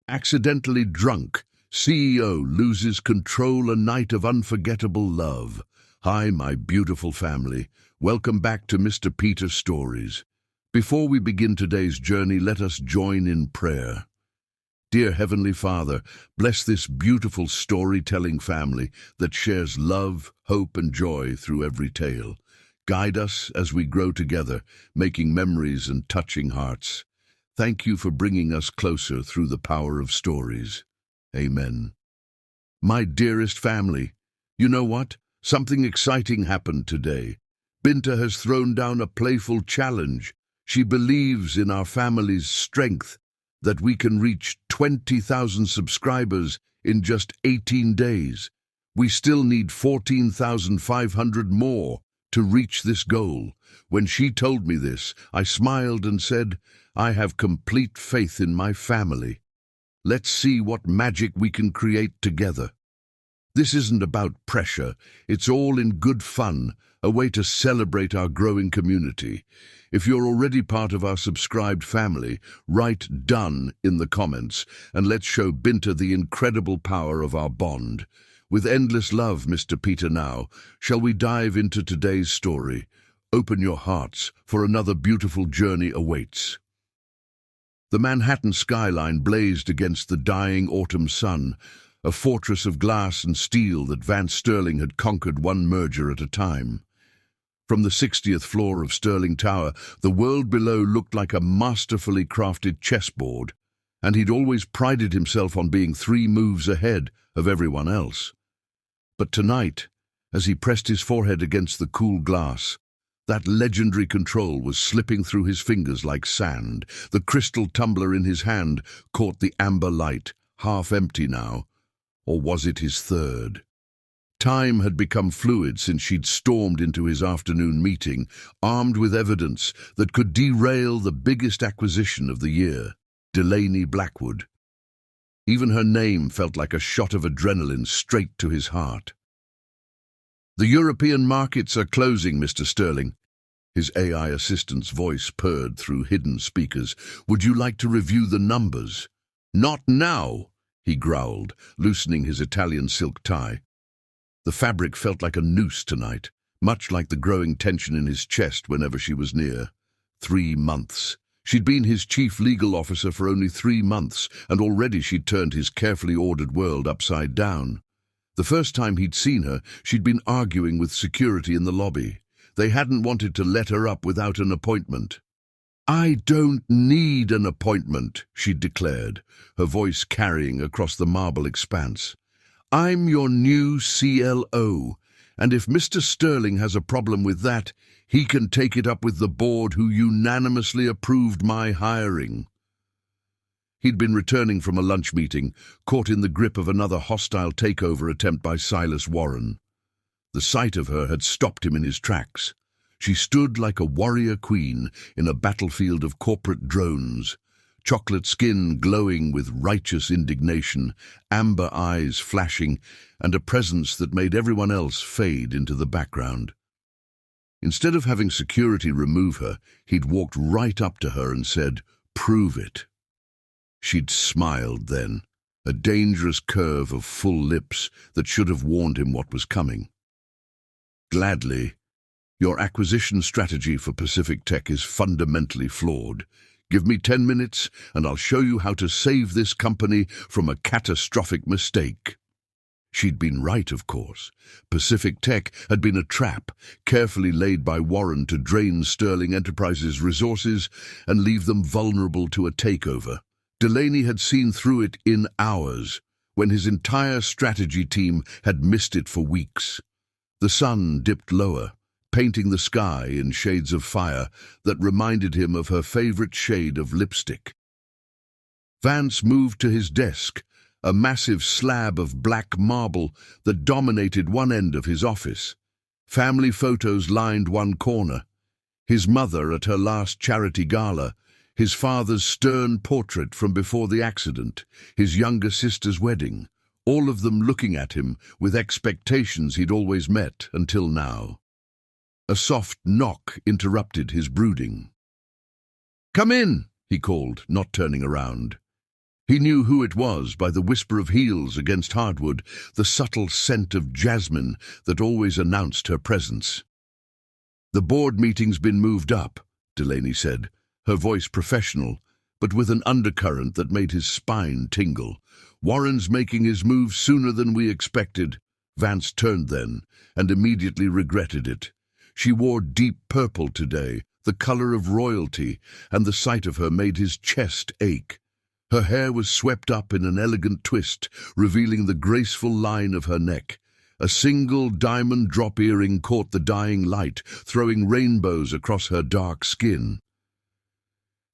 Accidentally drunk, CEO loses control, a night of unforgettable love. Hi, my beautiful family. Welcome back to Mr. Peter Stories. Before we begin today's journey, let us join in prayer. Dear Heavenly Father, bless this beautiful storytelling family that shares love, hope, and joy through every tale. Guide us as we grow together, making memories and touching hearts. Thank you for bringing us closer through the power of stories. Amen. My dearest family, you know what? Something exciting happened today. Binta has thrown down a playful challenge. She believes in our family's strength, that we can reach 20,000 subscribers in just 18 days. We still need 14,500 more to reach this goal. When she told me this, I smiled and said, I have complete faith in my family. Let's see what magic we can create together. This isn't about pressure, it's all in good fun, a way to celebrate our growing community. If you're already part of our subscribed family, write "done" in the comments, and let's show Binta the incredible power of our bond. With endless love, Mr. Peter, now, shall we dive into today's story? Open your hearts, for another beautiful journey awaits. The Manhattan skyline blazed against the dying autumn sun, a fortress of glass and steel that Vance Sterling had conquered one merger at a time. From the 60th floor of Sterling Tower, the world below looked like a masterfully crafted chessboard, and he'd always prided himself on being 3 moves ahead of everyone else. But tonight, as he pressed his forehead against the cool glass, that legendary control was slipping through his fingers like sand. The crystal tumbler in his hand caught the amber light, half empty now. Or was it his third? Time had become fluid since she'd stormed into his afternoon meeting, armed with evidence that could derail the biggest acquisition of the year, Delaney Blackwood. Even her name felt like a shot of adrenaline straight to his heart. The European markets are closing, Mr. Sterling. His AI assistant's voice purred through hidden speakers. Would you like to review the numbers? Not now, he growled, loosening his Italian silk tie. The fabric felt like a noose tonight, much like the growing tension in his chest whenever she was near. 3 months. She'd been his chief legal officer for only 3 months, and already she'd turned his carefully ordered world upside down. The first time he'd seen her, she'd been arguing with security in the lobby. They hadn't wanted to let her up without an appointment. I don't need an appointment, she'd declared, her voice carrying across the marble expanse. I'm your new CLO, and if Mr. Sterling has a problem with that, he can take it up with the board who unanimously approved my hiring. He'd been returning from a lunch meeting, caught in the grip of another hostile takeover attempt by Silas Warren. The sight of her had stopped him in his tracks. She stood like a warrior queen in a battlefield of corporate drones, chocolate skin glowing with righteous indignation, amber eyes flashing, and a presence that made everyone else fade into the background. Instead of having security remove her, he'd walked right up to her and said, "Prove it." She'd smiled then, a dangerous curve of full lips that should have warned him what was coming. Gladly. Your acquisition strategy for Pacific Tech is fundamentally flawed. Give me 10 minutes and I'll show you how to save this company from a catastrophic mistake. She'd been right, of course. Pacific Tech had been a trap, carefully laid by Warren to drain Sterling Enterprises' resources and leave them vulnerable to a takeover. Delaney had seen through it in hours, when his entire strategy team had missed it for weeks. The sun dipped lower, painting the sky in shades of fire that reminded him of her favorite shade of lipstick. Vance moved to his desk, a massive slab of black marble that dominated one end of his office. Family photos lined one corner. His mother at her last charity gala, his father's stern portrait from before the accident, his younger sister's wedding, all of them looking at him with expectations he'd always met until now. A soft knock interrupted his brooding. "Come in," he called, not turning around. He knew who it was by the whisper of heels against hardwood, the subtle scent of jasmine that always announced her presence. "The board meeting's been moved up," Delaney said, her voice professional, but with an undercurrent that made his spine tingle. "Warren's making his move sooner than we expected." Vance turned then, and immediately regretted it. She wore deep purple today, the color of royalty, and the sight of her made his chest ache. Her hair was swept up in an elegant twist, revealing the graceful line of her neck. A single diamond drop earring caught the dying light, throwing rainbows across her dark skin.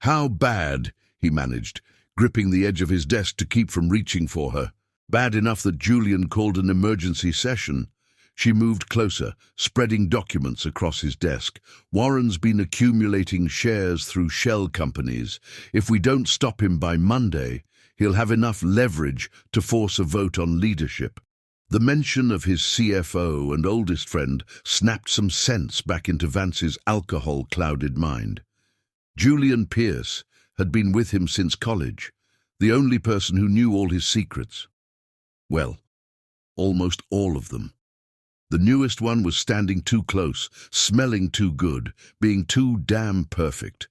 "How bad?" he managed, gripping the edge of his desk to keep from reaching for her. "Bad enough that Julian called an emergency session." She moved closer, spreading documents across his desk. "Warren's been accumulating shares through shell companies. If we don't stop him by Monday, he'll have enough leverage to force a vote on leadership." The mention of his CFO and oldest friend snapped some sense back into Vance's alcohol-clouded mind. Julian Pierce had been with him since college, the only person who knew all his secrets. Well, almost all of them. The newest one was standing too close, smelling too good, being too damn perfect.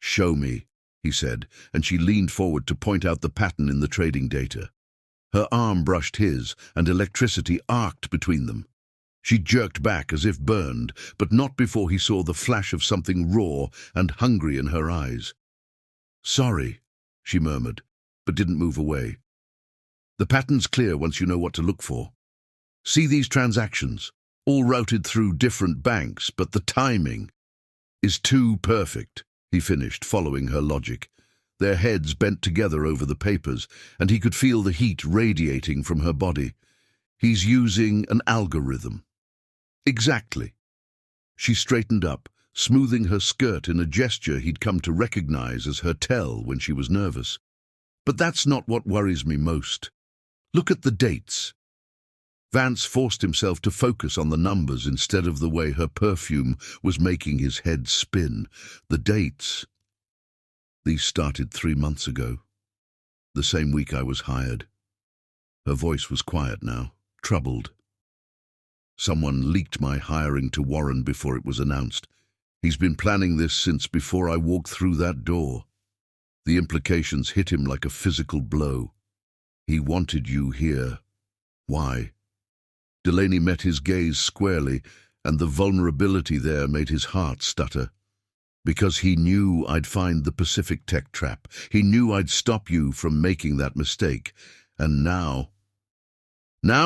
"Show me," he said, and she leaned forward to point out the pattern in the trading data. Her arm brushed his, and electricity arced between them. She jerked back as if burned, but not before he saw the flash of something raw and hungry in her eyes. "Sorry," she murmured, but didn't move away. "The pattern's clear once you know what to look for. See these transactions, all routed through different banks, but the timing is too perfect," he finished, following her logic. Their heads bent together over the papers, and he could feel the heat radiating from her body. "He's using an algorithm." "Exactly." She straightened up, smoothing her skirt in a gesture he'd come to recognize as her tell when she was nervous. "But that's not what worries me most. Look at the dates." Vance forced himself to focus on the numbers instead of the way her perfume was making his head spin. The dates. "These started 3 months ago, the same week I was hired." Her voice was quiet now, troubled. "Someone leaked my hiring to Warren before it was announced. He's been planning this since before I walked through that door." The implications hit him like a physical blow. "He wanted you here. Why?" Delaney met his gaze squarely, and the vulnerability there made his heart stutter. "Because he knew I'd find the Pacific Tech trap. He knew I'd stop you from making that mistake. And now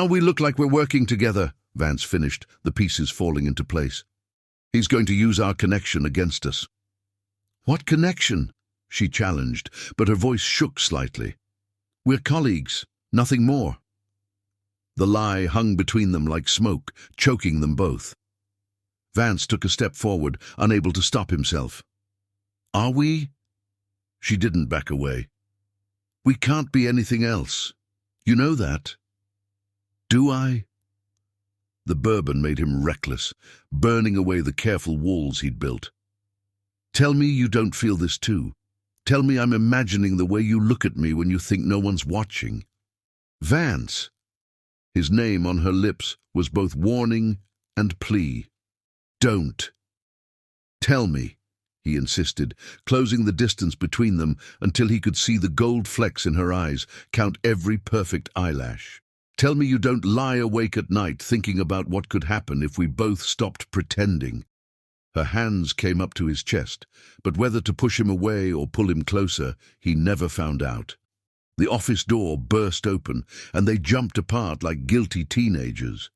we look like we're working together," Vance finished, the pieces falling into place. "He's going to use our connection against us." "What connection?" she challenged, but her voice shook slightly. "We're colleagues, nothing more." The lie hung between them like smoke, choking them both. Vance took a step forward, unable to stop himself. "Are we?" She didn't back away. "We can't be anything else. You know that." "Do I?" The bourbon made him reckless, burning away the careful walls he'd built. "Tell me you don't feel this too. Tell me I'm imagining the way you look at me when you think no one's watching." "Vance!" His name on her lips was both warning and plea. "Don't." "Tell me," he insisted, closing the distance between them until he could see the gold flecks in her eyes, count every perfect eyelash. "Tell me you don't lie awake at night thinking about what could happen if we both stopped pretending." Her hands came up to his chest, but whether to push him away or pull him closer, he never found out. The office door burst open, and they jumped apart like guilty teenagers.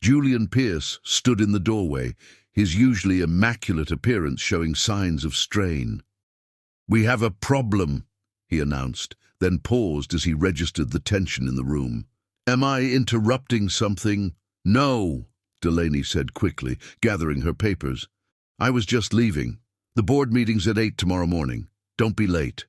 Julian Pierce stood in the doorway, his usually immaculate appearance showing signs of strain. "We have a problem," he announced, then paused as he registered the tension in the room. "Am I interrupting something?" "No," Delaney said quickly, gathering her papers. "I was just leaving. The board meeting's at 8 tomorrow morning. Don't be late."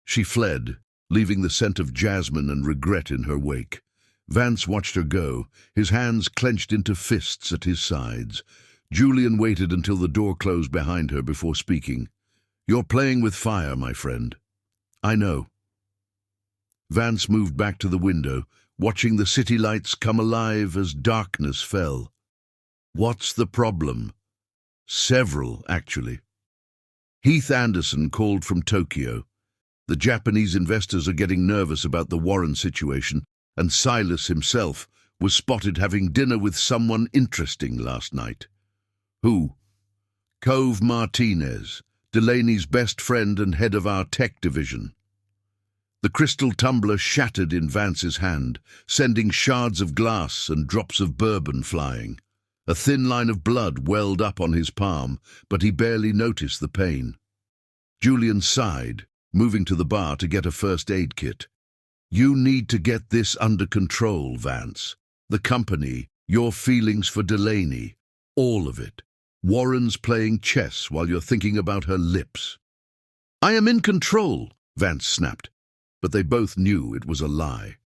She fled, leaving the scent of jasmine and regret in her wake. Vance watched her go, his hands clenched into fists at his sides. Julian waited until the door closed behind her before speaking. "You're playing with fire, my friend." "I know. Vance moved back to the window, watching the city lights come alive as darkness fell. What's the problem? Several, actually. Heath Anderson called from Tokyo. The Japanese investors are getting nervous about the Warren situation, and Silas himself was spotted having dinner with someone interesting last night. Who? Cove Martinez, Delaney's best friend and head of our tech division. The crystal tumbler shattered in Vance's hand, sending shards of glass and drops of bourbon flying. A thin line of blood welled up on his palm, but he barely noticed the pain. Julian sighed, moving to the bar to get a first aid kit. You need to get this under control, Vance. The company, your feelings for Delaney, all of it. Warren's playing chess while you're thinking about her lips. I am in control, Vance snapped, but they both knew it was a lie.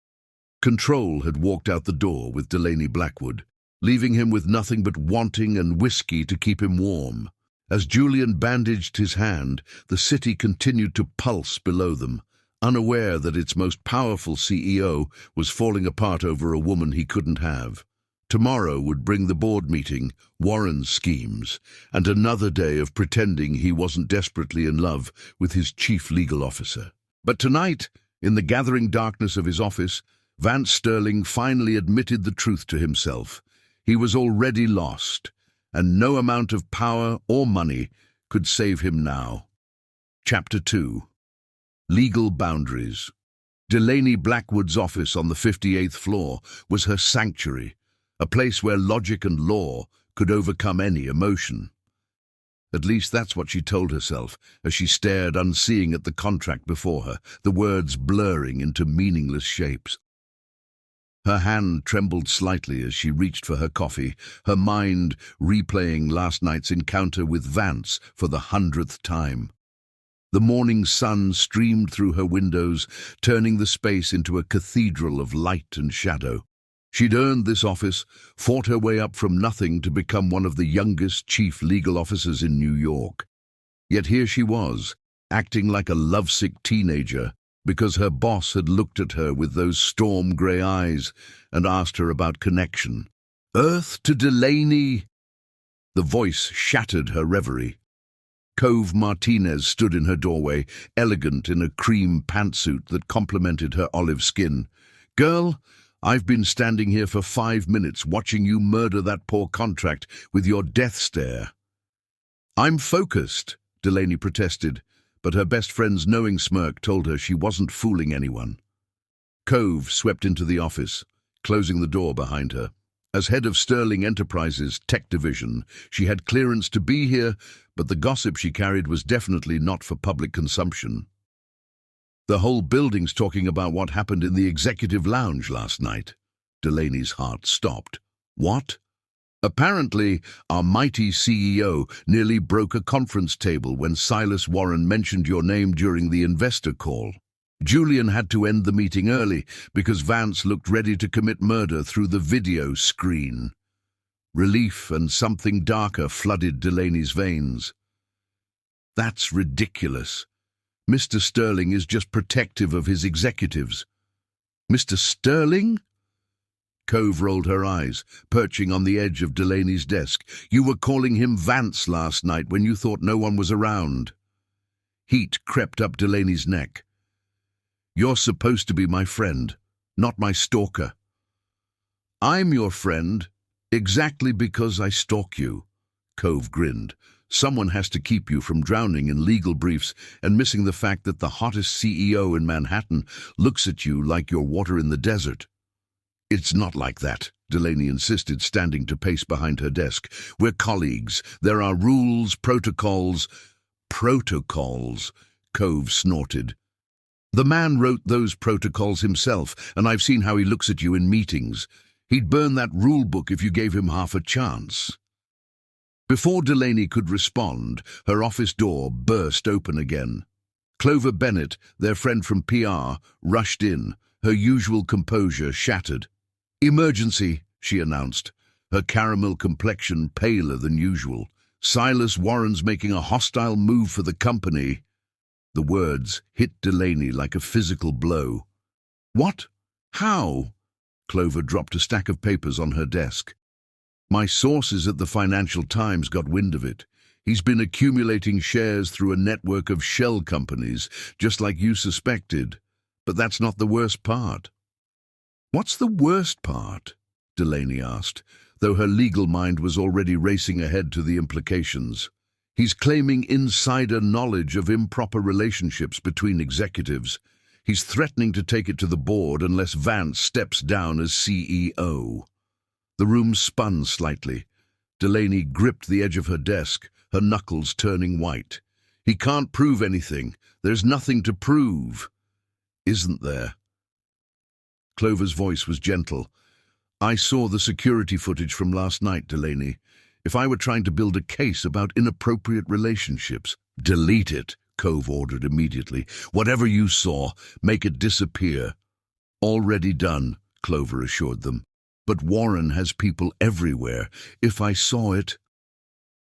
Control had walked out the door with Delaney Blackwood, leaving him with nothing but wanting and whiskey to keep him warm. As Julian bandaged his hand, the city continued to pulse below them, unaware that its most powerful CEO was falling apart over a woman he couldn't have. Tomorrow would bring the board meeting, Warren's schemes, and another day of pretending he wasn't desperately in love with his chief legal officer. But tonight, in the gathering darkness of his office, Vance Sterling finally admitted the truth to himself. He was already lost, and no amount of power or money could save him now. Chapter 2. Legal Boundaries. Delaney Blackwood's office on the 58th floor was her sanctuary, a place where logic and law could overcome any emotion. At least that's what she told herself as she stared unseeing at the contract before her, the words blurring into meaningless shapes. Her hand trembled slightly as she reached for her coffee, her mind replaying last night's encounter with Vance for the 100th time. The morning sun streamed through her windows, turning the space into a cathedral of light and shadow. She'd earned this office, fought her way up from nothing to become one of the youngest chief legal officers in New York. Yet here she was, acting like a lovesick teenager, because her boss had looked at her with those storm-grey eyes and asked her about connection. Earth to Delaney! The voice shattered her reverie. Cove Martinez stood in her doorway, elegant in a cream pantsuit that complemented her olive skin. Girl, I've been standing here for 5 minutes watching you murder that poor contract with your death stare. I'm focused, Delaney protested, but her best friend's knowing smirk told her she wasn't fooling anyone. Cove swept into the office, closing the door behind her. As head of Sterling Enterprises' tech division, she had clearance to be here, but the gossip she carried was definitely not for public consumption. The whole building's talking about what happened in the executive lounge last night. Delaney's heart stopped. What? Apparently, our mighty CEO nearly broke a conference table when Silas Warren mentioned your name during the investor call. Julian had to end the meeting early because Vance looked ready to commit murder through the video screen. Relief and something darker flooded Delaney's veins. That's ridiculous. Mr. Sterling is just protective of his executives. Mr. Sterling? Cove rolled her eyes, perching on the edge of Delaney's desk. You were calling him Vance last night when you thought no one was around. Heat crept up Delaney's neck. You're supposed to be my friend, not my stalker. I'm your friend, exactly because I stalk you. Cove grinned. Someone has to keep you from drowning in legal briefs and missing the fact that the hottest CEO in Manhattan looks at you like you're water in the desert. It's not like that, Delaney insisted, standing to pace behind her desk. We're colleagues. There are rules, protocols. Protocols, Cove snorted. The man wrote those protocols himself, and I've seen how he looks at you in meetings. He'd burn that rule book if you gave him half a chance. Before Delaney could respond, her office door burst open again. Clover Bennett, their friend from PR, rushed in, her usual composure shattered. Emergency, she announced, her caramel complexion paler than usual. Silas Warren's making a hostile move for the company. The words hit Delaney like a physical blow. What? How? Clover dropped a stack of papers on her desk. My sources at the Financial Times got wind of it. He's been accumulating shares through a network of shell companies, just like you suspected. But that's not the worst part. What's the worst part? Delaney asked, though her legal mind was already racing ahead to the implications. He's claiming insider knowledge of improper relationships between executives. He's threatening to take it to the board unless Vance steps down as CEO. The room spun slightly. Delaney gripped the edge of her desk, her knuckles turning white. He can't prove anything. There's nothing to prove. Isn't there? Clover's voice was gentle. I saw the security footage from last night, Delaney. If I were trying to build a case about inappropriate relationships, delete it, Cove ordered immediately. Whatever you saw, make it disappear. Already done, Clover assured them. But Warren has people everywhere. If I saw it...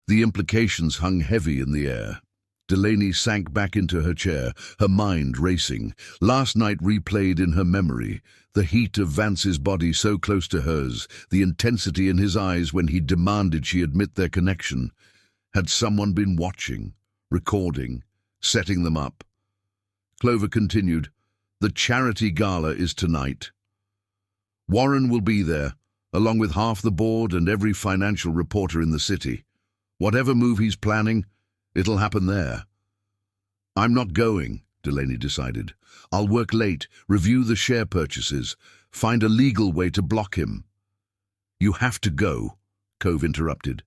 The implications hung heavy in the air. Delaney sank back into her chair, her mind racing. Last night replayed in her memory. The heat of Vance's body so close to hers, the intensity in his eyes when he demanded she admit their connection. Had someone been watching, recording, setting them up? Clover continued, the charity gala is tonight. Warren will be there, along with half the board and every financial reporter in the city. Whatever move he's planning, it'll happen there. I'm not going, Delaney decided. I'll work late, review the share purchases, find a legal way to block him. You have to go, Cove interrupted.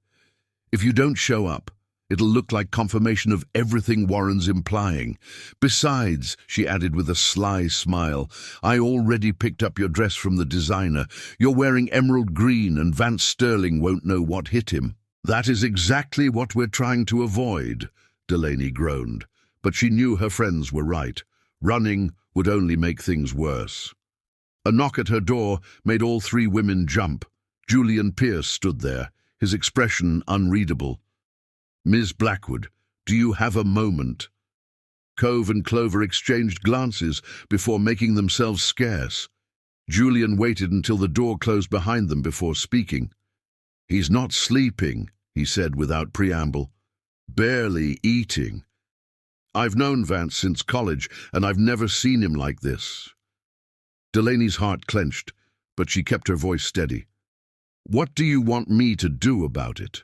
If you don't show up, it'll look like confirmation of everything Warren's implying. Besides, she added with a sly smile, I already picked up your dress from the designer. You're wearing emerald green and Vance Sterling won't know what hit him. That is exactly what we're trying to avoid, Delaney groaned. But she knew her friends were right. Running would only make things worse. A knock at her door made all three women jump. Julian Pierce stood there, his expression unreadable. Ms. Blackwood, do you have a moment? Cove and Clover exchanged glances before making themselves scarce. Julian waited until the door closed behind them before speaking. He's not sleeping, he said without preamble. Barely eating. I've known Vance since college, and I've never seen him like this. Delaney's heart clenched, but she kept her voice steady. What do you want me to do about it?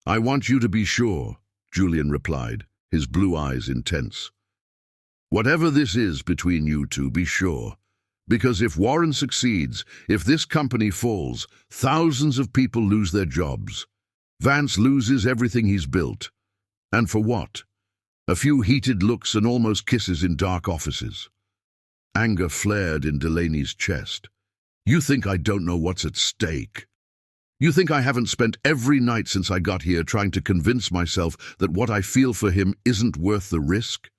I want you to be sure, Julian replied, his blue eyes intense. Whatever this is between you two, be sure. Because if Warren succeeds, if this company falls, thousands of people lose their jobs. Vance loses everything he's built. And for what? A few heated looks and almost kisses in dark offices. Anger flared in Delaney's chest. You think I don't know what's at stake? You think I haven't spent every night since I got here trying to convince myself that what I feel for him isn't worth the risk?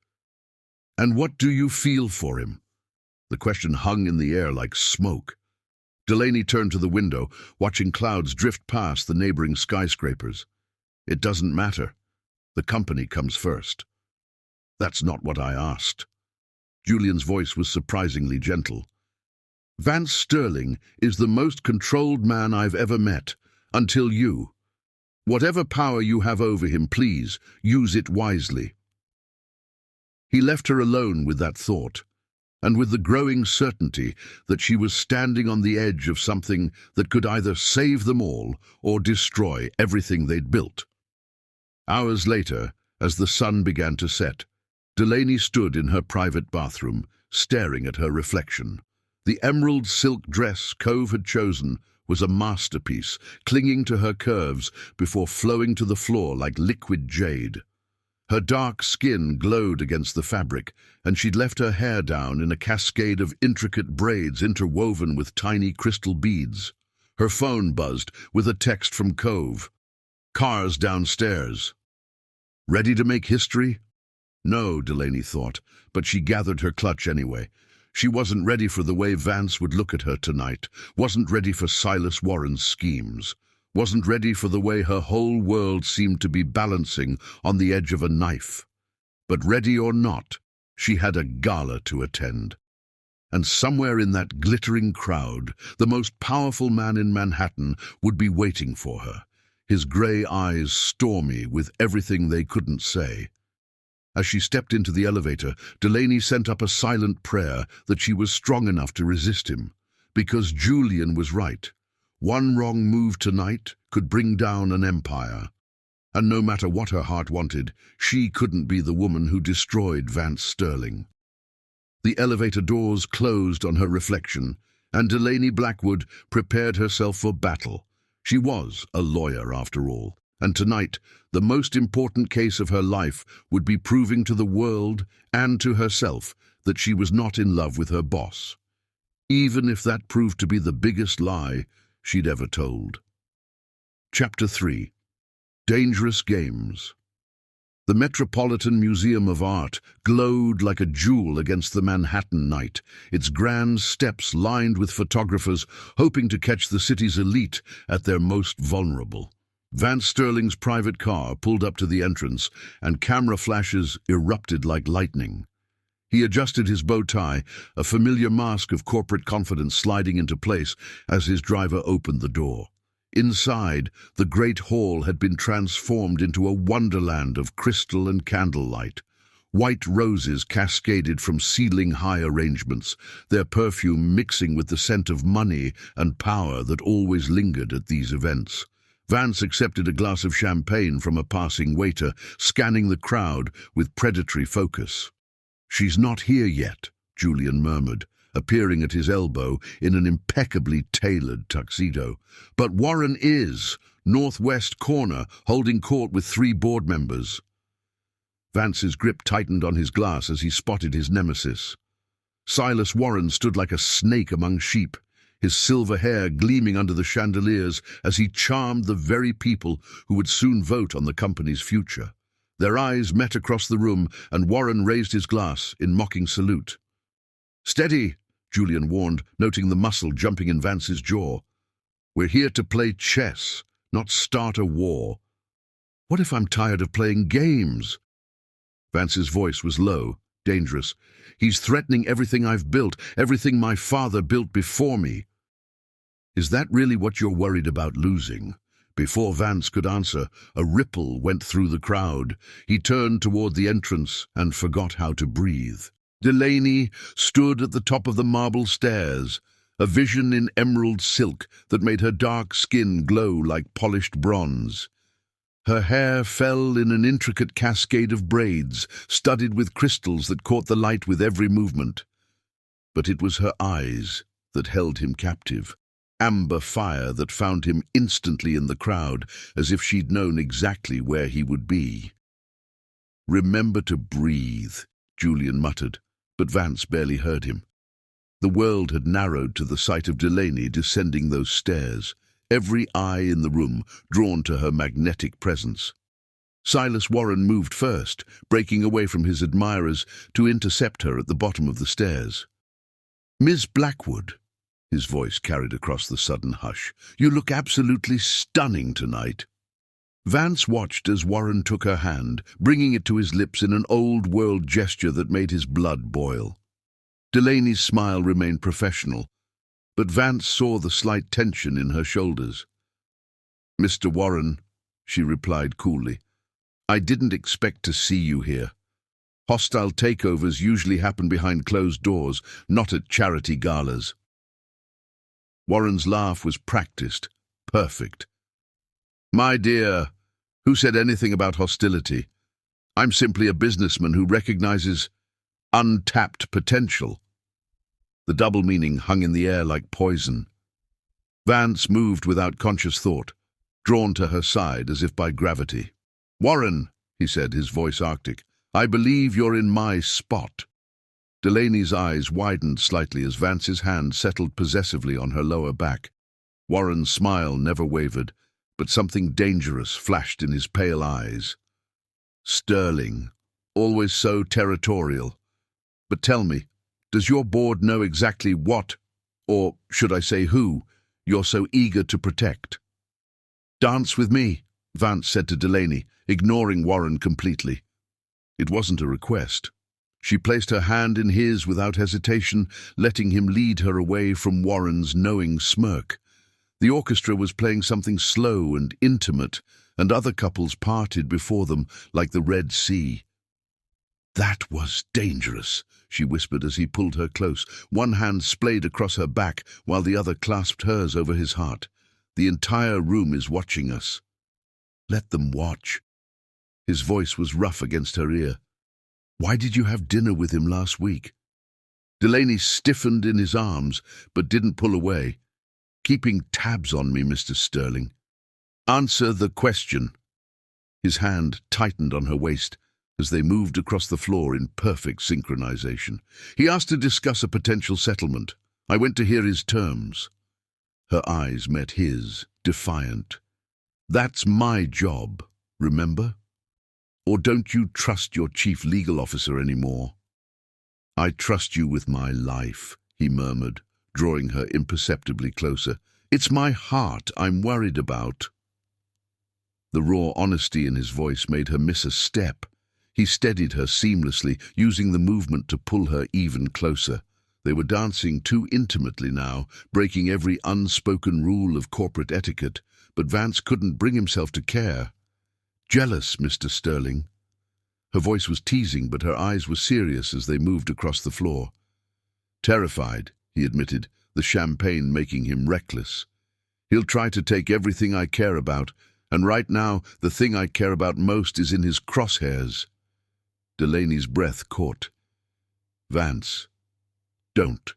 And what do you feel for him? The question hung in the air like smoke. Delaney turned to the window, watching clouds drift past the neighboring skyscrapers. It doesn't matter. The company comes first. That's not what I asked. Julian's voice was surprisingly gentle. Vance Sterling is the most controlled man I've ever met, until you. Whatever power you have over him, please, use it wisely. He left her alone with that thought, and with the growing certainty that she was standing on the edge of something that could either save them all or destroy everything they'd built. Hours later, as the sun began to set, Delaney stood in her private bathroom, staring at her reflection. The emerald silk dress Cove had chosen was a masterpiece, clinging to her curves before flowing to the floor like liquid jade. Her dark skin glowed against the fabric, and she'd left her hair down in a cascade of intricate braids interwoven with tiny crystal beads. Her phone buzzed with a text from Cove. Cars downstairs. Ready to make history? No, Delaney thought, but she gathered her clutch anyway. She wasn't ready for the way Vance would look at her tonight, wasn't ready for Silas Warren's schemes, wasn't ready for the way her whole world seemed to be balancing on the edge of a knife. But ready or not, she had a gala to attend. And somewhere in that glittering crowd, the most powerful man in Manhattan would be waiting for her, his grey eyes stormy with everything they couldn't say. As she stepped into the elevator, Delaney sent up a silent prayer that she was strong enough to resist him, because Julian was right. One wrong move tonight could bring down an empire. And no matter what her heart wanted, she couldn't be the woman who destroyed Vance Sterling. The elevator doors closed on her reflection, and Delaney Blackwood prepared herself for battle. She was a lawyer, after all, and tonight, the most important case of her life would be proving to the world and to herself that she was not in love with her boss, even if that proved to be the biggest lie she'd ever told. Chapter 3. Dangerous Games. The Metropolitan Museum of Art glowed like a jewel against the Manhattan night, its grand steps lined with photographers hoping to catch the city's elite at their most vulnerable. Vance Sterling's private car pulled up to the entrance, and camera flashes erupted like lightning. He adjusted his bow tie, a familiar mask of corporate confidence sliding into place as his driver opened the door. Inside, the great hall had been transformed into a wonderland of crystal and candlelight. White roses cascaded from ceiling-high arrangements, their perfume mixing with the scent of money and power that always lingered at these events. Vance accepted a glass of champagne from a passing waiter, scanning the crowd with predatory focus. "She's not here yet," Julian murmured, appearing at his elbow in an impeccably tailored tuxedo. "But Warren is, northwest corner, holding court with 3 board members." Vance's grip tightened on his glass as he spotted his nemesis. Silas Warren stood like a snake among sheep, his silver hair gleaming under the chandeliers as he charmed the very people who would soon vote on the company's future. Their eyes met across the room, and Warren raised his glass in mocking salute. "Steady," Julian warned, noting the muscle jumping in Vance's jaw. "We're here to play chess, not start a war." "What if I'm tired of playing games?" Vance's voice was low, dangerous. "He's threatening everything I've built, everything my father built before me." "Is that really what you're worried about losing?" Before Vance could answer, a ripple went through the crowd. He turned toward the entrance and forgot how to breathe. Delaney stood at the top of the marble stairs, a vision in emerald silk that made her dark skin glow like polished bronze. Her hair fell in an intricate cascade of braids, studded with crystals that caught the light with every movement. But it was her eyes that held him captive, amber fire that found him instantly in the crowd, as if she'd known exactly where he would be. "Remember to breathe," Julian muttered, but Vance barely heard him. The world had narrowed to the sight of Delaney descending those stairs, every eye in the room drawn to her magnetic presence. Silas Warren moved first, breaking away from his admirers to intercept her at the bottom of the stairs. "Miss Blackwood," his voice carried across the sudden hush, "you look absolutely stunning tonight." Vance watched as Warren took her hand, bringing it to his lips in an old-world gesture that made his blood boil. Delaney's smile remained professional, but Vance saw the slight tension in her shoulders. "Mr. Warren," she replied coolly, "I didn't expect to see you here. Hostile takeovers usually happen behind closed doors, not at charity galas." Warren's laugh was practiced, perfect. "My dear, who said anything about hostility? I'm simply a businessman who recognizes untapped potential." The double meaning hung in the air like poison. Vance moved without conscious thought, drawn to her side as if by gravity. "Warren," he said, his voice arctic, "I believe you're in my spot." Delaney's eyes widened slightly as Vance's hand settled possessively on her lower back. Warren's smile never wavered, but something dangerous flashed in his pale eyes. "Sterling, always so territorial. But tell me, does your board know exactly what, or should I say who, you're so eager to protect?" "Dance with me," Vance said to Delaney, ignoring Warren completely. It wasn't a request. She placed her hand in his without hesitation, letting him lead her away from Warren's knowing smirk. The orchestra was playing something slow and intimate, and other couples parted before them like the Red Sea. "That was dangerous," she whispered as he pulled her close. One hand splayed across her back, while the other clasped hers over his heart. "The entire room is watching us." "Let them watch." His voice was rough against her ear. "Why did you have dinner with him last week?" Delaney stiffened in his arms, but didn't pull away. "Keeping tabs on me, Mr. Sterling." "Answer the question." His hand tightened on her waist as they moved across the floor in perfect synchronization. He asked to discuss a potential settlement. I went to hear his terms. Her eyes met his, defiant. "That's my job, remember? Or don't you trust your chief legal officer anymore?" "I trust you with my life," he murmured, drawing her imperceptibly closer. "It's my heart I'm worried about." The raw honesty in his voice made her miss a step. He steadied her seamlessly, using the movement to pull her even closer. They were dancing too intimately now, breaking every unspoken rule of corporate etiquette, but Vance couldn't bring himself to care. "Jealous, Mr. Sterling." Her voice was teasing, but her eyes were serious as they moved across the floor. "Terrified," he admitted, the champagne making him reckless. "He'll try to take everything I care about, and right now the thing I care about most is in his crosshairs." Delaney's breath caught. "Vance, don't."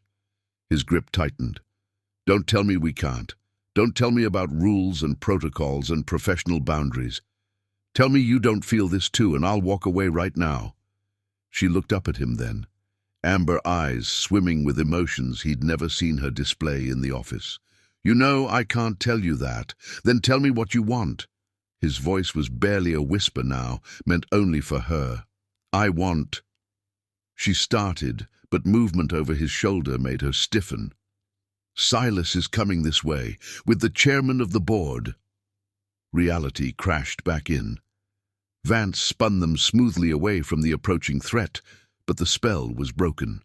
His grip tightened. "Don't tell me we can't. Don't tell me about rules and protocols and professional boundaries. Tell me you don't feel this too, and I'll walk away right now." She looked up at him then, amber eyes swimming with emotions he'd never seen her display in the office. "You know I can't tell you that. Then tell me what you want." His voice was barely a whisper now, meant only for her. "I want—" She started, but movement over his shoulder made her stiffen. "Silas is coming this way, with the chairman of the board." Reality crashed back in. Vance spun them smoothly away from the approaching threat, but the spell was broken.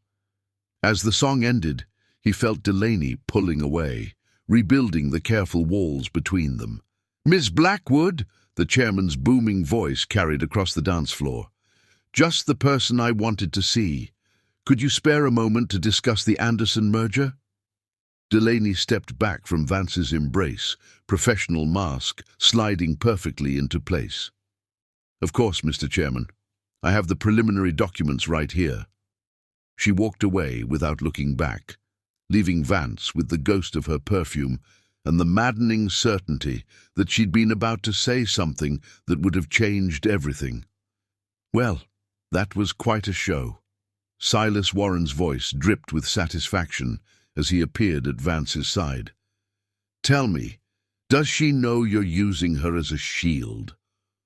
As the song ended, he felt Delaney pulling away, rebuilding the careful walls between them. "Miss Blackwood," the chairman's booming voice carried across the dance floor. "Just the person I wanted to see. Could you spare a moment to discuss the Anderson merger?" Delaney stepped back from Vance's embrace, professional mask sliding perfectly into place. "Of course, Mr. Chairman. I have the preliminary documents right here." She walked away without looking back, leaving Vance with the ghost of her perfume and the maddening certainty that she'd been about to say something that would have changed everything. "Well, that was quite a show." Silas Warren's voice dripped with satisfaction as he appeared at Vance's side. "Tell me, does she know you're using her as a shield?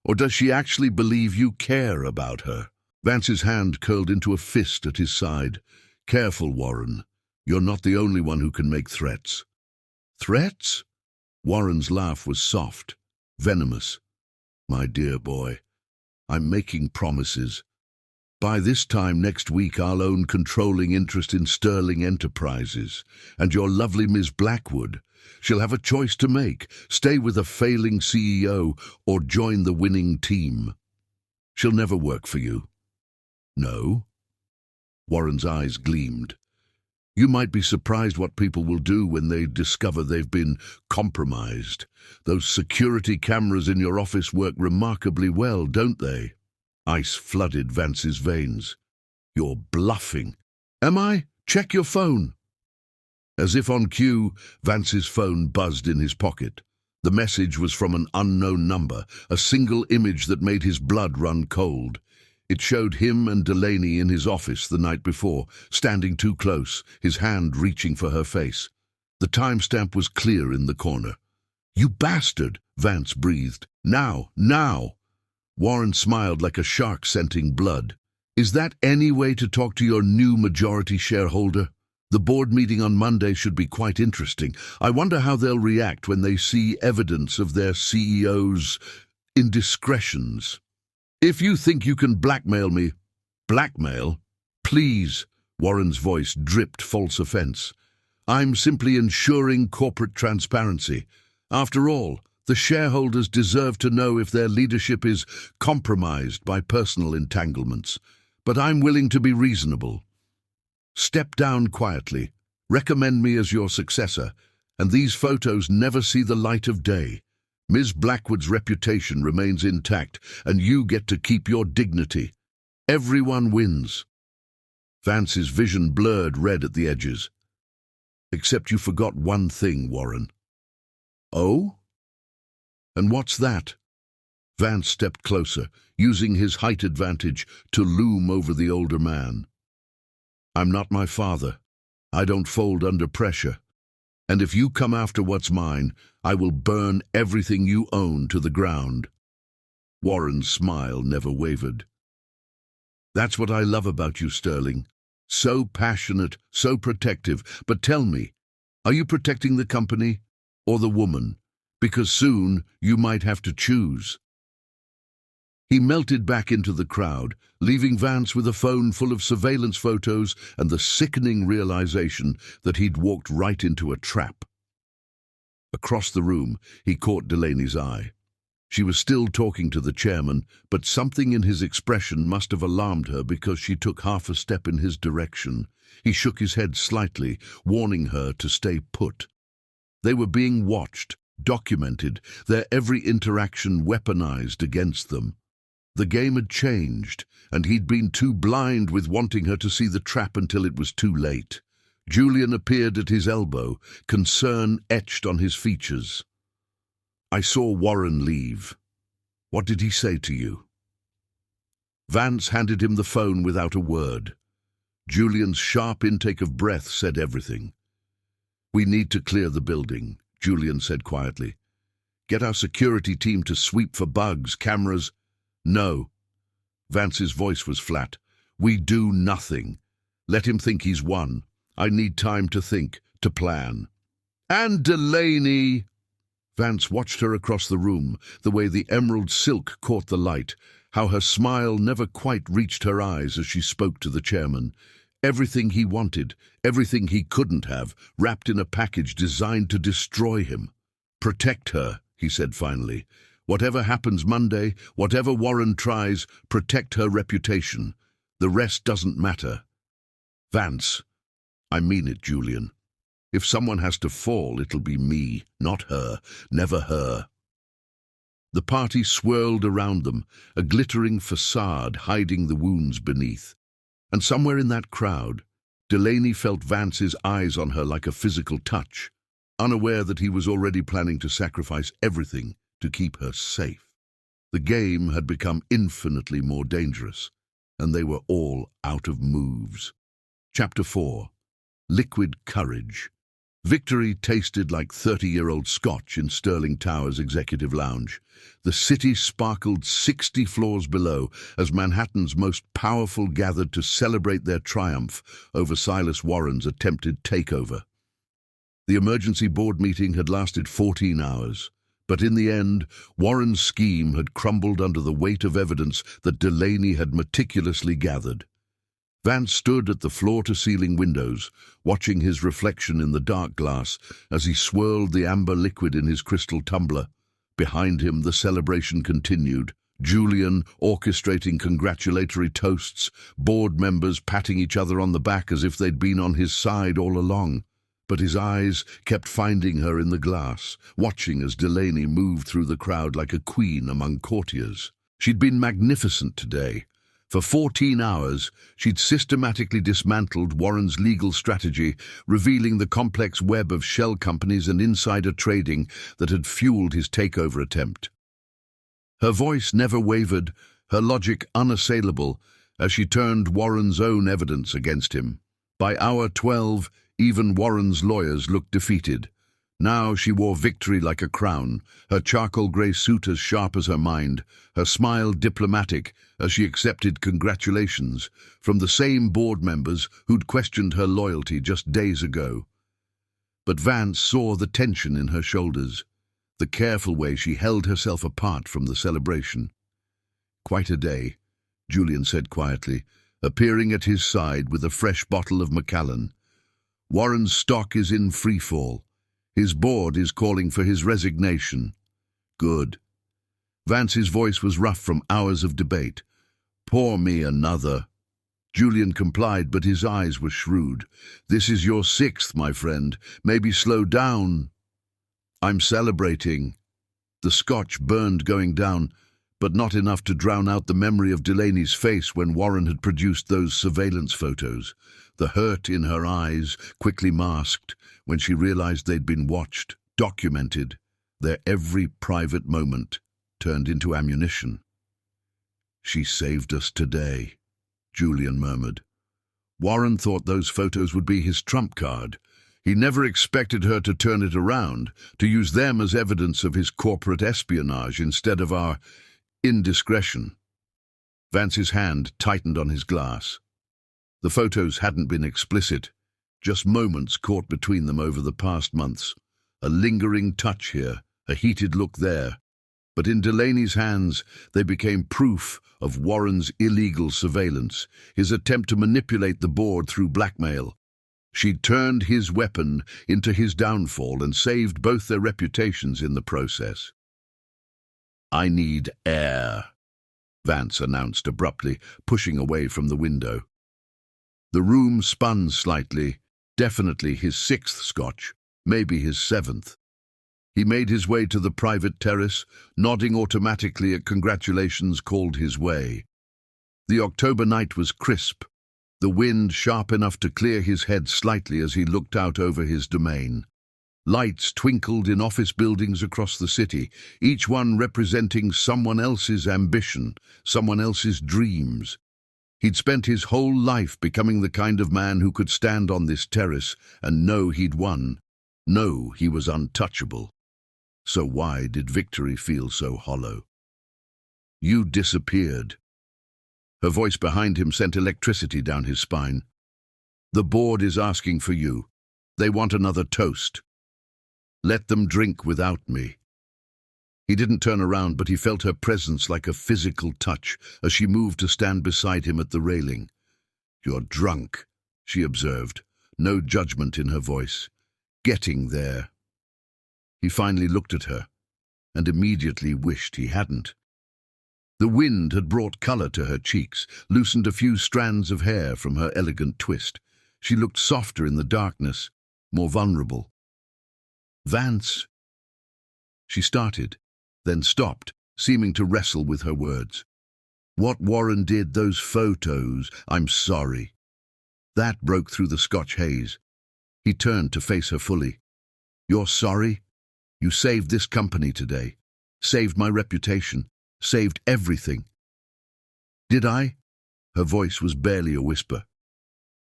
Or does she actually believe you care about her?" Vance's hand curled into a fist at his side. "Careful, Warren. You're not the only one who can make threats." "Threats?" Warren's laugh was soft, venomous. "My dear boy, I'm making promises. By this time next week I'll own controlling interest in Sterling Enterprises, and your lovely Miss Blackwood, she'll have a choice to make: stay with a failing CEO or join the winning team. She'll never work for you." "No?" Warren's eyes gleamed. "You might be surprised what people will do when they discover they've been compromised. Those security cameras in your office work remarkably well, don't they?" Ice flooded Vance's veins. "You're bluffing." "Am I? Check your phone." As if on cue, Vance's phone buzzed in his pocket. The message was from an unknown number, a single image that made his blood run cold. It showed him and Delaney in his office the night before, standing too close, his hand reaching for her face. The timestamp was clear in the corner. "You bastard!" Vance breathed. "Now! Now!" Warren smiled like a shark scenting blood. "Is that any way to talk to your new majority shareholder? The board meeting on Monday should be quite interesting. I wonder how they'll react when they see evidence of their CEO's indiscretions." "If you think you can blackmail me—" "Blackmail?" Please, Warren's voice dripped false offense. I'm simply ensuring corporate transparency. After all, the shareholders deserve to know if their leadership is compromised by personal entanglements. But I'm willing to be reasonable. Step down quietly, recommend me as your successor, and these photos never see the light of day. Ms. Blackwood's reputation remains intact, and you get to keep your dignity. Everyone wins. Vance's vision blurred red at the edges. Except you forgot one thing, Warren. Oh? And what's that? Vance stepped closer, using his height advantage to loom over the older man. I'm not my father. I don't fold under pressure. And if you come after what's mine, I will burn everything you own to the ground. Warren's smile never wavered. That's what I love about you, Sterling. So passionate, so protective. But tell me, are you protecting the company or the woman? Because soon you might have to choose. He melted back into the crowd, leaving Vance with a phone full of surveillance photos and the sickening realization that he'd walked right into a trap. Across the room, he caught Delaney's eye. She was still talking to the chairman, but something in his expression must have alarmed her because she took half a step in his direction. He shook his head slightly, warning her to stay put. They were being watched, documented, their every interaction weaponized against them. The game had changed, and he'd been too blind with wanting her to see the trap until it was too late. Julian appeared at his elbow, concern etched on his features. I saw Warren leave. What did he say to you? Vance handed him the phone without a word. Julian's sharp intake of breath said everything. We need to clear the building, Julian said quietly. Get our security team to sweep for bugs, cameras. No. Vance's voice was flat. We do nothing. Let him think he's won. I need time to think, to plan. And Delaney! Vance watched her across the room, the way the emerald silk caught the light, how her smile never quite reached her eyes as she spoke to the chairman. Everything he wanted, everything he couldn't have, wrapped in a package designed to destroy him. Protect her, he said finally. Whatever happens Monday, whatever Warren tries, protect her reputation. The rest doesn't matter. Vance, I mean it, Julian. If someone has to fall, it'll be me, not her, never her. The party swirled around them, a glittering facade hiding the wounds beneath. And somewhere in that crowd, Delaney felt Vance's eyes on her like a physical touch, unaware that he was already planning to sacrifice everything to keep her safe. The game had become infinitely more dangerous, and they were all out of moves. Chapter 4. Liquid Courage. Victory tasted like 30-year-old scotch in Sterling Tower's executive lounge. The city sparkled 60 floors below as Manhattan's most powerful gathered to celebrate their triumph over Silas Warren's attempted takeover. The emergency board meeting had lasted 14 hours. But in the end, Warren's scheme had crumbled under the weight of evidence that Delaney had meticulously gathered. Vance stood at the floor-to-ceiling windows, watching his reflection in the dark glass as he swirled the amber liquid in his crystal tumbler. Behind him, the celebration continued. Julian orchestrating congratulatory toasts, board members patting each other on the back as if they'd been on his side all along. But his eyes kept finding her in the glass, watching as Delaney moved through the crowd like a queen among courtiers. She'd been magnificent today. For 14 hours, she'd systematically dismantled Warren's legal strategy, revealing the complex web of shell companies and insider trading that had fueled his takeover attempt. Her voice never wavered, her logic unassailable, as she turned Warren's own evidence against him. By hour 12, even Warren's lawyers looked defeated. Now she wore victory like a crown, her charcoal grey suit as sharp as her mind, her smile diplomatic as she accepted congratulations from the same board members who'd questioned her loyalty just days ago. But Vance saw the tension in her shoulders, the careful way she held herself apart from the celebration. Quite a day, Julian said quietly, appearing at his side with a fresh bottle of Macallan. Warren's stock is in freefall. His board is calling for his resignation. Good. Vance's voice was rough from hours of debate. Pour me another. Julian complied, but his eyes were shrewd. This is your sixth, my friend. Maybe slow down. I'm celebrating. The scotch burned going down, but not enough to drown out the memory of Delaney's face when Warren had produced those surveillance photos. The hurt in her eyes quickly masked when she realized they'd been watched, documented. Their every private moment turned into ammunition. She saved us today, Julian murmured. Warren thought those photos would be his trump card. He never expected her to turn it around, to use them as evidence of his corporate espionage instead of our indiscretion. Vance's hand tightened on his glass. The photos hadn't been explicit, just moments caught between them over the past months. A lingering touch here, a heated look there. But in Delaney's hands, they became proof of Warren's illegal surveillance, his attempt to manipulate the board through blackmail. She'd turned his weapon into his downfall and saved both their reputations in the process. I need air, Vance announced abruptly, pushing away from the window. The room spun slightly, definitely his sixth scotch, maybe his seventh. He made his way to the private terrace, nodding automatically at congratulations called his way. The October night was crisp, the wind sharp enough to clear his head slightly as he looked out over his domain. Lights twinkled in office buildings across the city, each one representing someone else's ambition, someone else's dreams. He'd spent his whole life becoming the kind of man who could stand on this terrace and know he'd won, know he was untouchable. So why did victory feel so hollow? You disappeared. Her voice behind him sent electricity down his spine. The board is asking for you. They want another toast. Let them drink without me. He didn't turn around, but he felt her presence like a physical touch as she moved to stand beside him at the railing. You're drunk, she observed, no judgment in her voice. Getting there. He finally looked at her, and immediately wished he hadn't. The wind had brought colour to her cheeks, loosened a few strands of hair from her elegant twist. She looked softer in the darkness, more vulnerable. Vance. She started, then stopped, seeming to wrestle with her words. What Warren did, those photos, I'm sorry. That broke through the Scotch haze. He turned to face her fully. You're sorry? You saved this company today. Saved my reputation. Saved everything. Did I? Her voice was barely a whisper.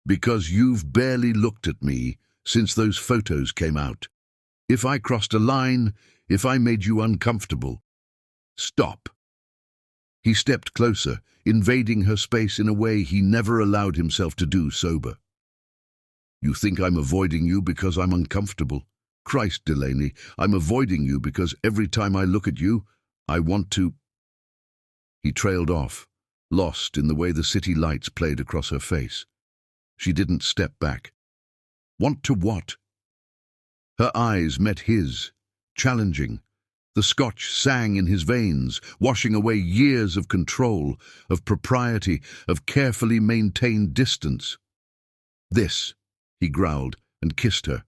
Because you've barely looked at me since those photos came out. If I crossed a line, if I made you uncomfortable, stop. He stepped closer, invading her space in a way he never allowed himself to do sober. You think I'm avoiding you because I'm uncomfortable? Christ, Delaney, I'm avoiding you because every time I look at you, I want to... He trailed off, lost in the way the city lights played across her face. She didn't step back. Want to what? Her eyes met his, challenging. The Scotch sang in his veins, washing away years of control, of propriety, of carefully maintained distance. This, he growled, and kissed her.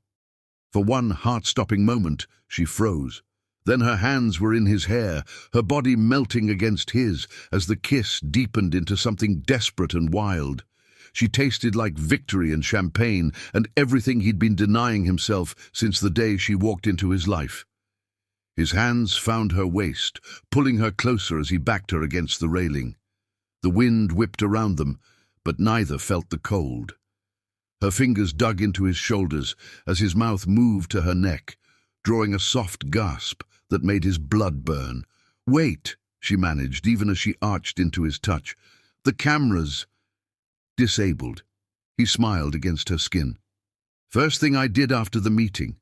For one heart-stopping moment, she froze. Then her hands were in his hair, her body melting against his as the kiss deepened into something desperate and wild. She tasted like victory and champagne and everything he'd been denying himself since the day she walked into his life. His hands found her waist, pulling her closer as he backed her against the railing. The wind whipped around them, but neither felt the cold. Her fingers dug into his shoulders as his mouth moved to her neck, drawing a soft gasp that made his blood burn. Wait, she managed, even as she arched into his touch. The cameras. Disabled. He smiled against her skin. First thing I did after the meeting.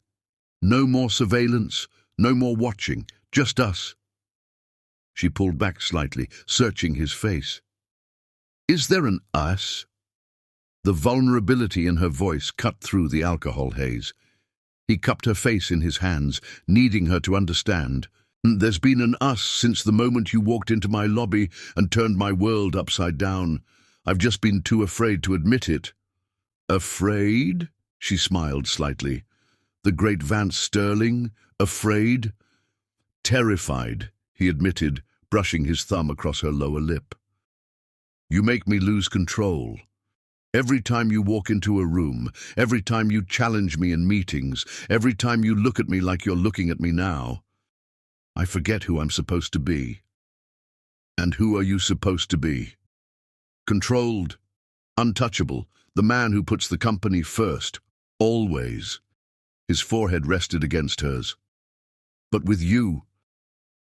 No more surveillance, no more watching, just us. She pulled back slightly, searching his face. Is there an us? The vulnerability in her voice cut through the alcohol haze. He cupped her face in his hands, needing her to understand. There's been an us since the moment you walked into my lobby and turned my world upside down. I've just been too afraid to admit it. Afraid? She smiled slightly. The great Vance Sterling? Afraid? Terrified, he admitted, brushing his thumb across her lower lip. You make me lose control. Every time you walk into a room, every time you challenge me in meetings, every time you look at me like you're looking at me now, I forget who I'm supposed to be. And who are you supposed to be? Controlled, untouchable, the man who puts the company first, always. His forehead rested against hers. But with you,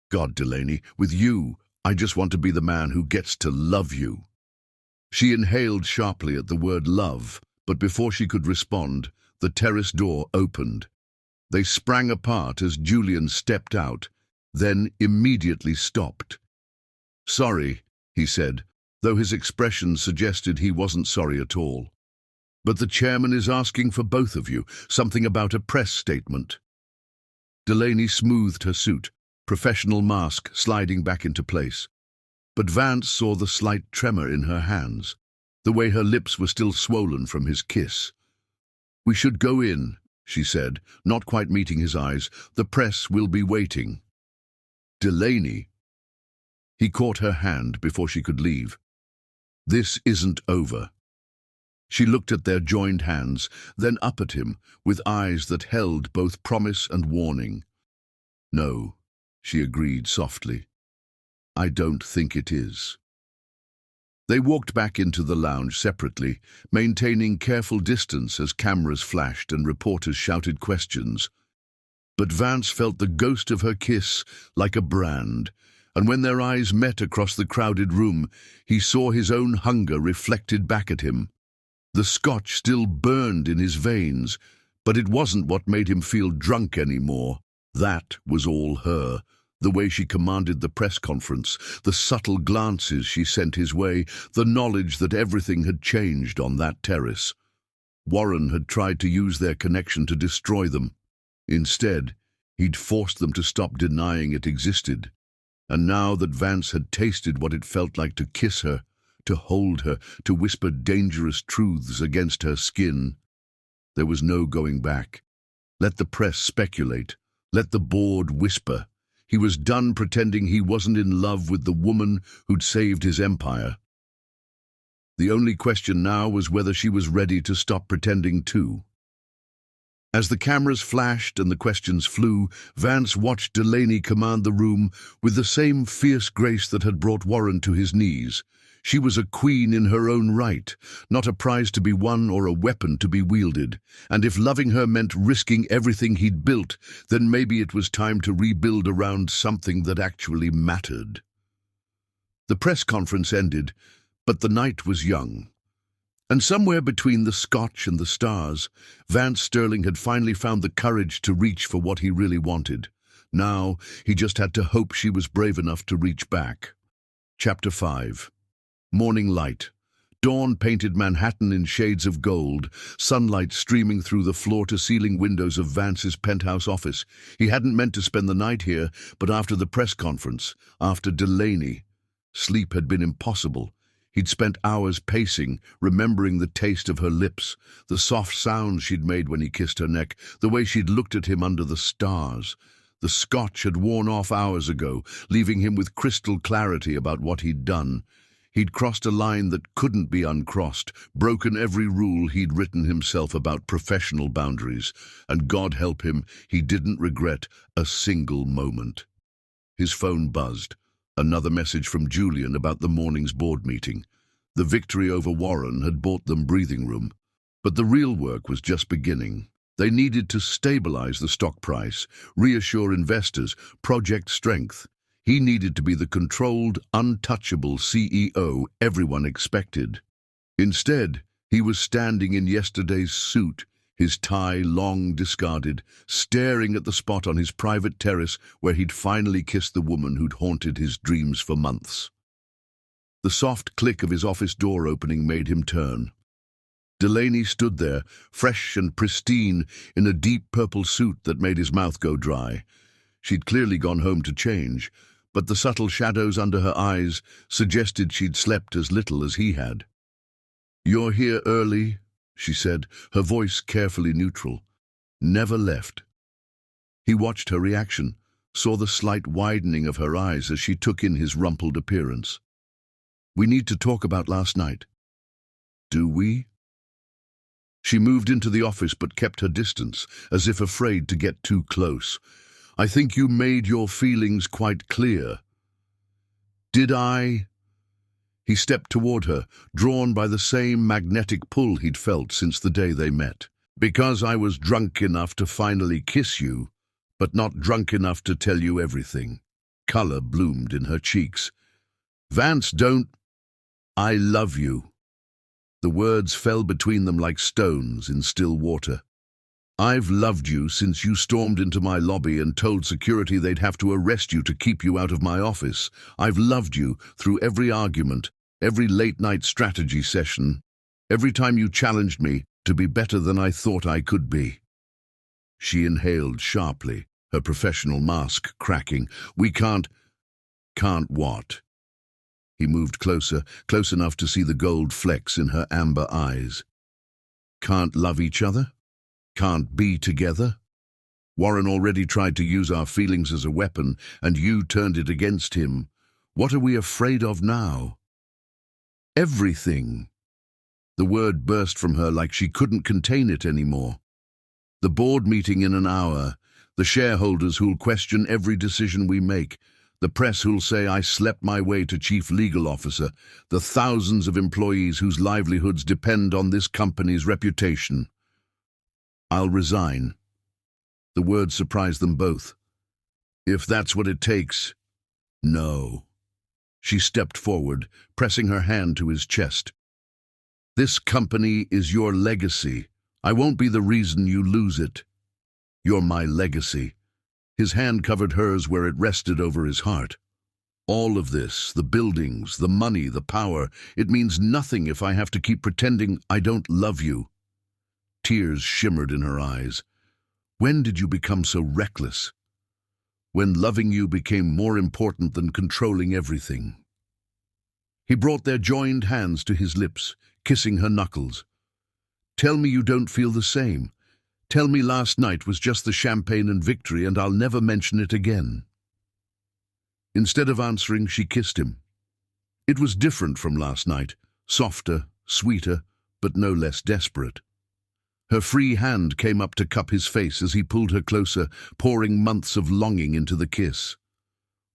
God, Delaney, with you, I just want to be the man who gets to love you. She inhaled sharply at the word love, but before she could respond, the terrace door opened. They sprang apart as Julian stepped out, then immediately stopped. Sorry, he said, though his expression suggested he wasn't sorry at all. But the chairman is asking for both of you, something about a press statement. Delaney smoothed her suit, professional mask sliding back into place. But Vance saw the slight tremor in her hands, the way her lips were still swollen from his kiss. We should go in, she said, not quite meeting his eyes. The press will be waiting. Delaney. He caught her hand before she could leave. This isn't over. She looked at their joined hands, then up at him, with eyes that held both promise and warning. No, she agreed softly. I don't think it is. They walked back into the lounge separately, maintaining careful distance as cameras flashed and reporters shouted questions. But Vance felt the ghost of her kiss like a brand, and when their eyes met across the crowded room, he saw his own hunger reflected back at him. The scotch still burned in his veins, but it wasn't what made him feel drunk anymore. That was all her. The way she commanded the press conference, the subtle glances she sent his way, the knowledge that everything had changed on that terrace. Warren had tried to use their connection to destroy them. Instead, he'd forced them to stop denying it existed. And now that Vance had tasted what it felt like to kiss her, to hold her, to whisper dangerous truths against her skin, there was no going back. Let the press speculate. Let the board whisper. He was done pretending he wasn't in love with the woman who'd saved his empire. The only question now was whether she was ready to stop pretending too. As the cameras flashed and the questions flew, Vance watched Delaney command the room with the same fierce grace that had brought Warren to his knees. She was a queen in her own right, not a prize to be won or a weapon to be wielded. And if loving her meant risking everything he'd built, then maybe it was time to rebuild around something that actually mattered. The press conference ended, but the night was young. And somewhere between the scotch and the stars, Vance Sterling had finally found the courage to reach for what he really wanted. Now, he just had to hope she was brave enough to reach back. Chapter 5. Morning light. Dawn painted Manhattan in shades of gold, sunlight streaming through the floor-to-ceiling windows of Vance's penthouse office. He hadn't meant to spend the night here, but after the press conference, after Delaney, sleep had been impossible. He'd spent hours pacing, remembering the taste of her lips, the soft sounds she'd made when he kissed her neck, the way she'd looked at him under the stars. The scotch had worn off hours ago, leaving him with crystal clarity about what he'd done. He'd crossed a line that couldn't be uncrossed, broken every rule he'd written himself about professional boundaries, and God help him, he didn't regret a single moment. His phone buzzed. Another message from Julian about the morning's board meeting. The victory over Warren had bought them breathing room, but the real work was just beginning. They needed to stabilize the stock price, reassure investors, project strength. He needed to be the controlled, untouchable CEO everyone expected. Instead, he was standing in yesterday's suit, his tie long discarded, staring at the spot on his private terrace where he'd finally kissed the woman who'd haunted his dreams for months. The soft click of his office door opening made him turn. Delaney stood there, fresh and pristine, in a deep purple suit that made his mouth go dry. She'd clearly gone home to change, but the subtle shadows under her eyes suggested she'd slept as little as he had. "You're here early," she said, her voice carefully neutral. "Never left." He watched her reaction, saw the slight widening of her eyes as she took in his rumpled appearance. "We need to talk about last night." "Do we?" She moved into the office but kept her distance, as if afraid to get too close. "I think you made your feelings quite clear." "Did I?" He stepped toward her, drawn by the same magnetic pull he'd felt since the day they met. "Because I was drunk enough to finally kiss you, but not drunk enough to tell you everything." Color bloomed in her cheeks. "Vance, don't. I love you." The words fell between them like stones in still water. "I've loved you since you stormed into my lobby and told security they'd have to arrest you to keep you out of my office. I've loved you through every argument, every late-night strategy session, every time you challenged me to be better than I thought I could be." She inhaled sharply, her professional mask cracking. "We can't..." "Can't what?" He moved closer, close enough to see the gold flecks in her amber eyes. "Can't love each other? Can't be together? Warren already tried to use our feelings as a weapon, and you turned it against him. What are we afraid of now?" "Everything." The word burst from her like she couldn't contain it anymore. "The board meeting in an hour, the shareholders who'll question every decision we make, the press who'll say I slept my way to chief legal officer, the thousands of employees whose livelihoods depend on this company's reputation. I'll resign." The words surprised them both. "If that's what it takes." "No." She stepped forward, pressing her hand to his chest. "This company is your legacy. I won't be the reason you lose it. You're my legacy." His hand covered hers where it rested over his heart. "All of this, the buildings, the money, the power, it means nothing if I have to keep pretending I don't love you." Tears shimmered in her eyes. "When did you become so reckless?" "When loving you became more important than controlling everything." He brought their joined hands to his lips, kissing her knuckles. "Tell me you don't feel the same. Tell me last night was just the champagne and victory and I'll never mention it again." Instead of answering, she kissed him. It was different from last night, softer, sweeter, but no less desperate. Her free hand came up to cup his face as he pulled her closer, pouring months of longing into the kiss.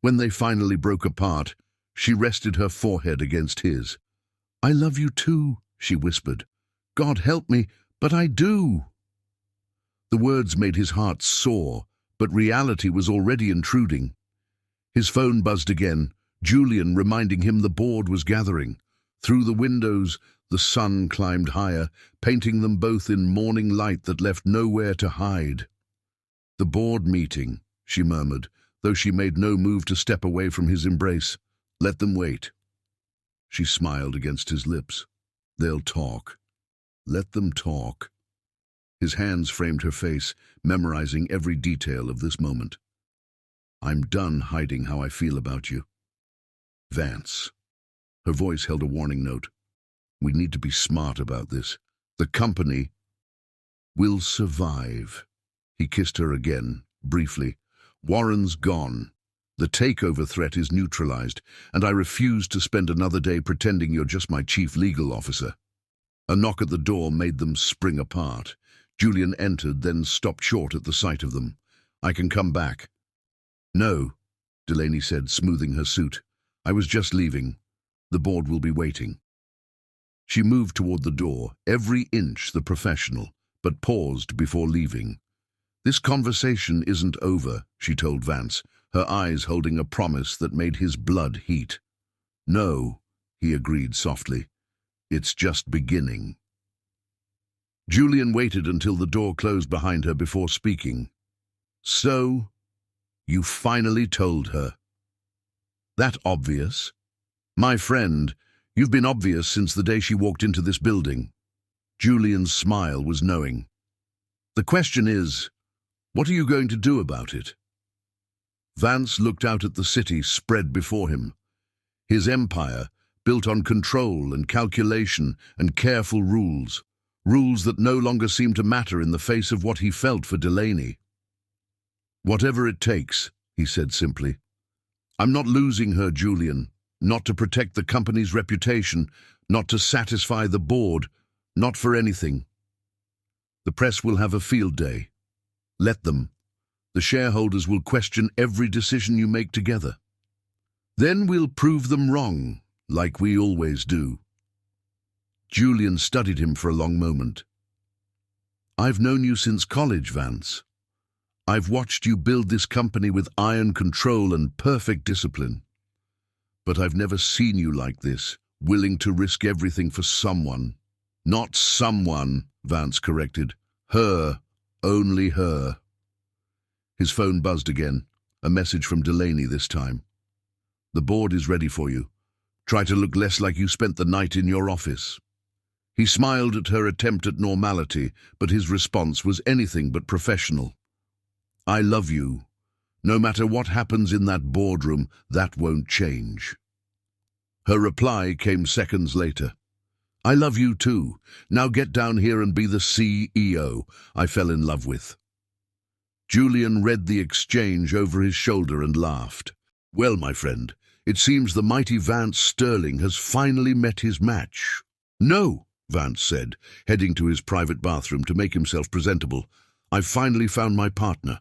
When they finally broke apart, she rested her forehead against his. "I love you too," she whispered. "God help me, but I do." The words made his heart soar, but reality was already intruding. His phone buzzed again, Julian reminding him the board was gathering. Through the windows, the sun climbed higher, painting them both in morning light that left nowhere to hide. "The board meeting," she murmured, though she made no move to step away from his embrace. "Let them wait." She smiled against his lips. "They'll talk. Let them talk." His hands framed her face, memorizing every detail of this moment. "I'm done hiding how I feel about you. Vance." Her voice held a warning note. "We need to be smart about this. The company will survive." He kissed her again, briefly. "Warren's gone. The takeover threat is neutralized, and I refuse to spend another day pretending you're just my chief legal officer." A knock at the door made them spring apart. Julian entered, then stopped short at the sight of them. "I can come back." "No," Delaney said, smoothing her suit. "I was just leaving. The board will be waiting." She moved toward the door, every inch the professional, but paused before leaving. "This conversation isn't over," she told Vance, her eyes holding a promise that made his blood heat. "No," he agreed softly. "It's just beginning." Julian waited until the door closed behind her before speaking. "So, you finally told her. That obvious?" My friend, you've been obvious since the day she walked into this building. Julian's smile was knowing. The question is, what are you going to do about it? Vance looked out at the city spread before him. His empire, built on control and calculation and careful rules that no longer seemed to matter in the face of what he felt for Delaney. Whatever it takes, he said simply. I'm not losing her, Julian, not to protect the company's reputation, not to satisfy the board, not for anything. The press will have a field day. Let them. The shareholders will question every decision you make together. Then we'll prove them wrong, like we always do. Julian studied him for a long moment. I've known you since college, Vance. I've watched you build this company with iron control and perfect discipline. But I've never seen you like this, willing to risk everything for someone. Not someone, Vance corrected. Her, only her. His phone buzzed again, a message from Delaney this time. The board is ready for you. Try to look less like you spent the night in your office. He smiled at her attempt at normality, but his response was anything but professional. I love you. No matter what happens in that boardroom, that won't change. Her reply came seconds later. I love you too. Now get down here and be the CEO I fell in love with. Julian read the exchange over his shoulder and laughed. Well, my friend, it seems the mighty Vance Sterling has finally met his match. No, Vance said, heading to his private bathroom to make himself presentable. I've finally found my partner.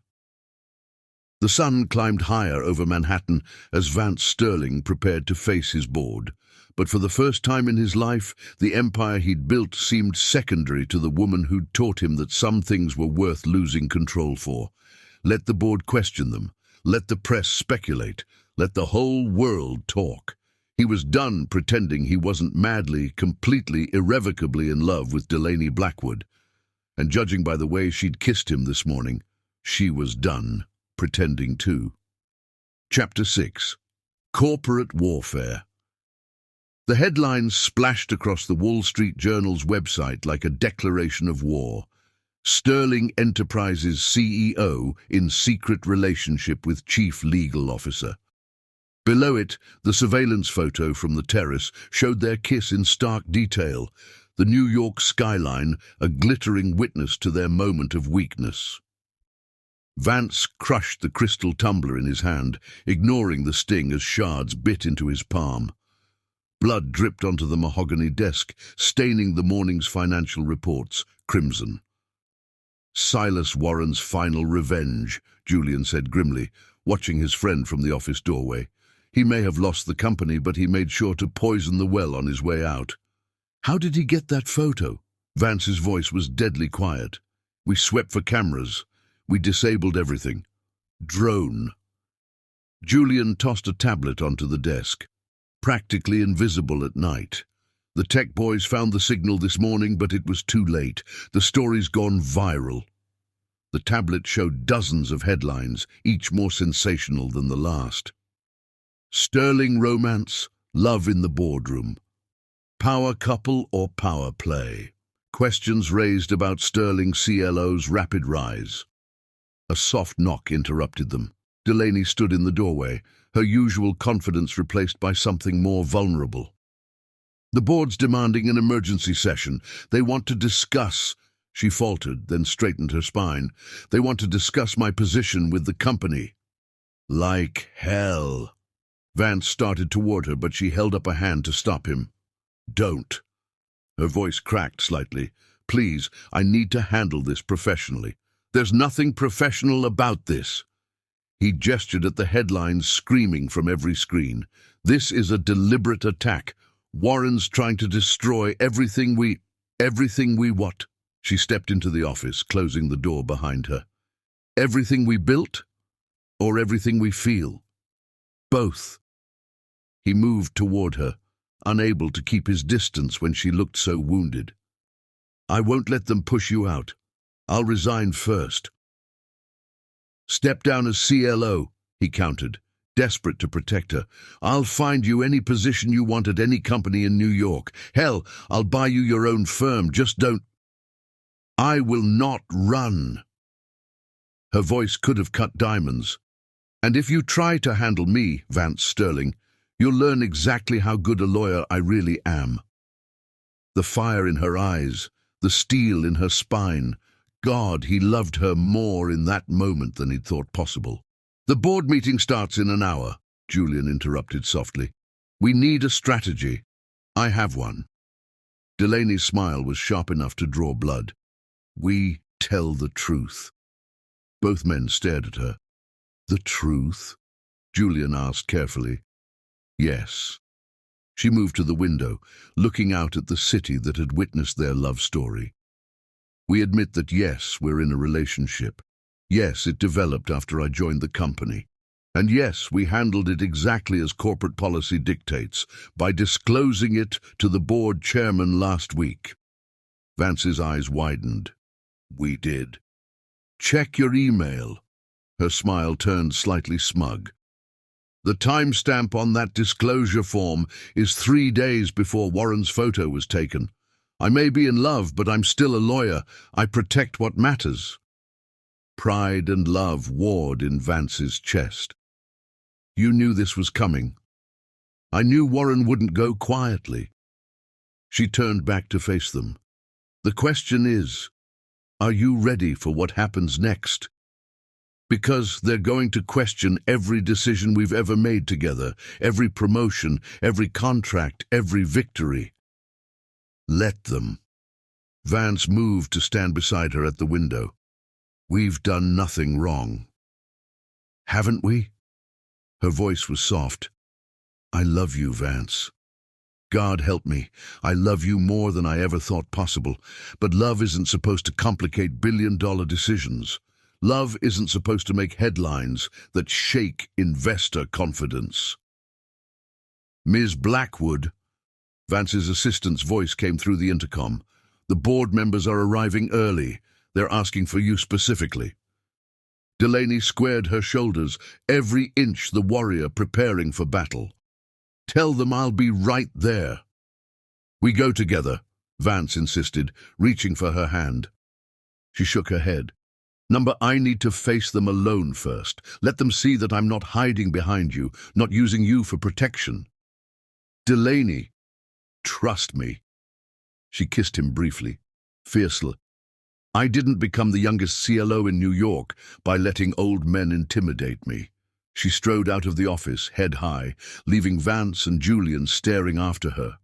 The sun climbed higher over Manhattan as Vance Sterling prepared to face his board. But for the first time in his life, the empire he'd built seemed secondary to the woman who'd taught him that some things were worth losing control for. Let the board question them. Let the press speculate. Let the whole world talk. He was done pretending he wasn't madly, completely, irrevocably in love with Delaney Blackwood. And judging by the way she'd kissed him this morning, she was done pretending too. Chapter 6. Corporate Warfare. The headlines splashed across the Wall Street Journal's website like a declaration of war. Sterling Enterprises CEO in secret relationship with chief legal officer. Below it, the surveillance photo from the terrace showed their kiss in stark detail, the New York skyline a glittering witness to their moment of weakness. Vance crushed the crystal tumbler in his hand, ignoring the sting as shards bit into his palm. Blood dripped onto the mahogany desk, staining the morning's financial reports crimson. Silas Warren's final revenge, Julian said grimly, watching his friend from the office doorway. He may have lost the company, but he made sure to poison the well on his way out. How did he get that photo? Vance's voice was deadly quiet. We swept for cameras. We disabled everything. Drone. Julian tossed a tablet onto the desk. Practically invisible at night. The tech boys found the signal this morning, but it was too late. The story's gone viral. The tablet showed dozens of headlines, each more sensational than the last. Sterling romance, love in the boardroom. Power couple or power play? Questions raised about Sterling CLO's rapid rise. A soft knock interrupted them. Delaney stood in the doorway, her usual confidence replaced by something more vulnerable. The board's demanding an emergency session. They want to discuss. She faltered, then straightened her spine. They want to discuss my position with the company. Like hell. Vance started toward her, but she held up a hand to stop him. Don't. Her voice cracked slightly. Please, I need to handle this professionally. There's nothing professional about this. He gestured at the headlines screaming from every screen. This is a deliberate attack. Warren's trying to destroy everything we what? She stepped into the office, closing the door behind her. Everything we built? Or everything we feel? Both. He moved toward her, unable to keep his distance when she looked so wounded. I won't let them push you out. I'll resign first. Step down as CLO, he countered. desperate to protect her. "I'll find you any position you want at any company in New York. Hell, I'll buy you your own firm. Just don't—" "I will not run." Her voice could have cut diamonds. "And if you try to handle me, Vance Sterling, you'll learn exactly how good a lawyer I really am." The fire in her eyes, the steel in her spine. God, he loved her more in that moment than he'd thought possible. "The board meeting starts in an hour," Julian interrupted softly. "We need a strategy. I have one." Delaney's smile was sharp enough to draw blood. "We tell the truth." Both men stared at her. "The truth?" Julian asked carefully. "Yes." She moved to the window, looking out at the city that had witnessed their love story. "We admit that yes, we're in a relationship. Yes, it developed after I joined the company. And yes, we handled it exactly as corporate policy dictates, by disclosing it to the board chairman last week." Vance's eyes widened. "We did." "Check your email." Her smile turned slightly smug. "The timestamp on that disclosure form is 3 days before Warren's photo was taken. I may be in love, but I'm still a lawyer. I protect what matters." Pride and love warred in Vance's chest. "You knew this was coming." "I knew Warren wouldn't go quietly." She turned back to face them. "The question is, are you ready for what happens next? Because they're going to question every decision we've ever made together, every promotion, every contract, every victory." "Let them." Vance moved to stand beside her at the window. "We've done nothing wrong." "Haven't we?" Her voice was soft. "I love you, Vance. God help me, I love you more than I ever thought possible. But love isn't supposed to complicate billion-dollar decisions. Love isn't supposed to make headlines that shake investor confidence." "Ms. Blackwood," Vance's assistant's voice came through the intercom. "The board members are arriving early. They're asking for you specifically." Delaney squared her shoulders, every inch the warrior preparing for battle. "Tell them I'll be right there." "We go together," Vance insisted, reaching for her hand. She shook her head. I need to face them alone first. Let them see that I'm not hiding behind you, not using you for protection." "Delaney, trust me." She kissed him briefly, fiercely. "I didn't become the youngest CLO in New York by letting old men intimidate me." She strode out of the office, head high, leaving Vance and Julian staring after her.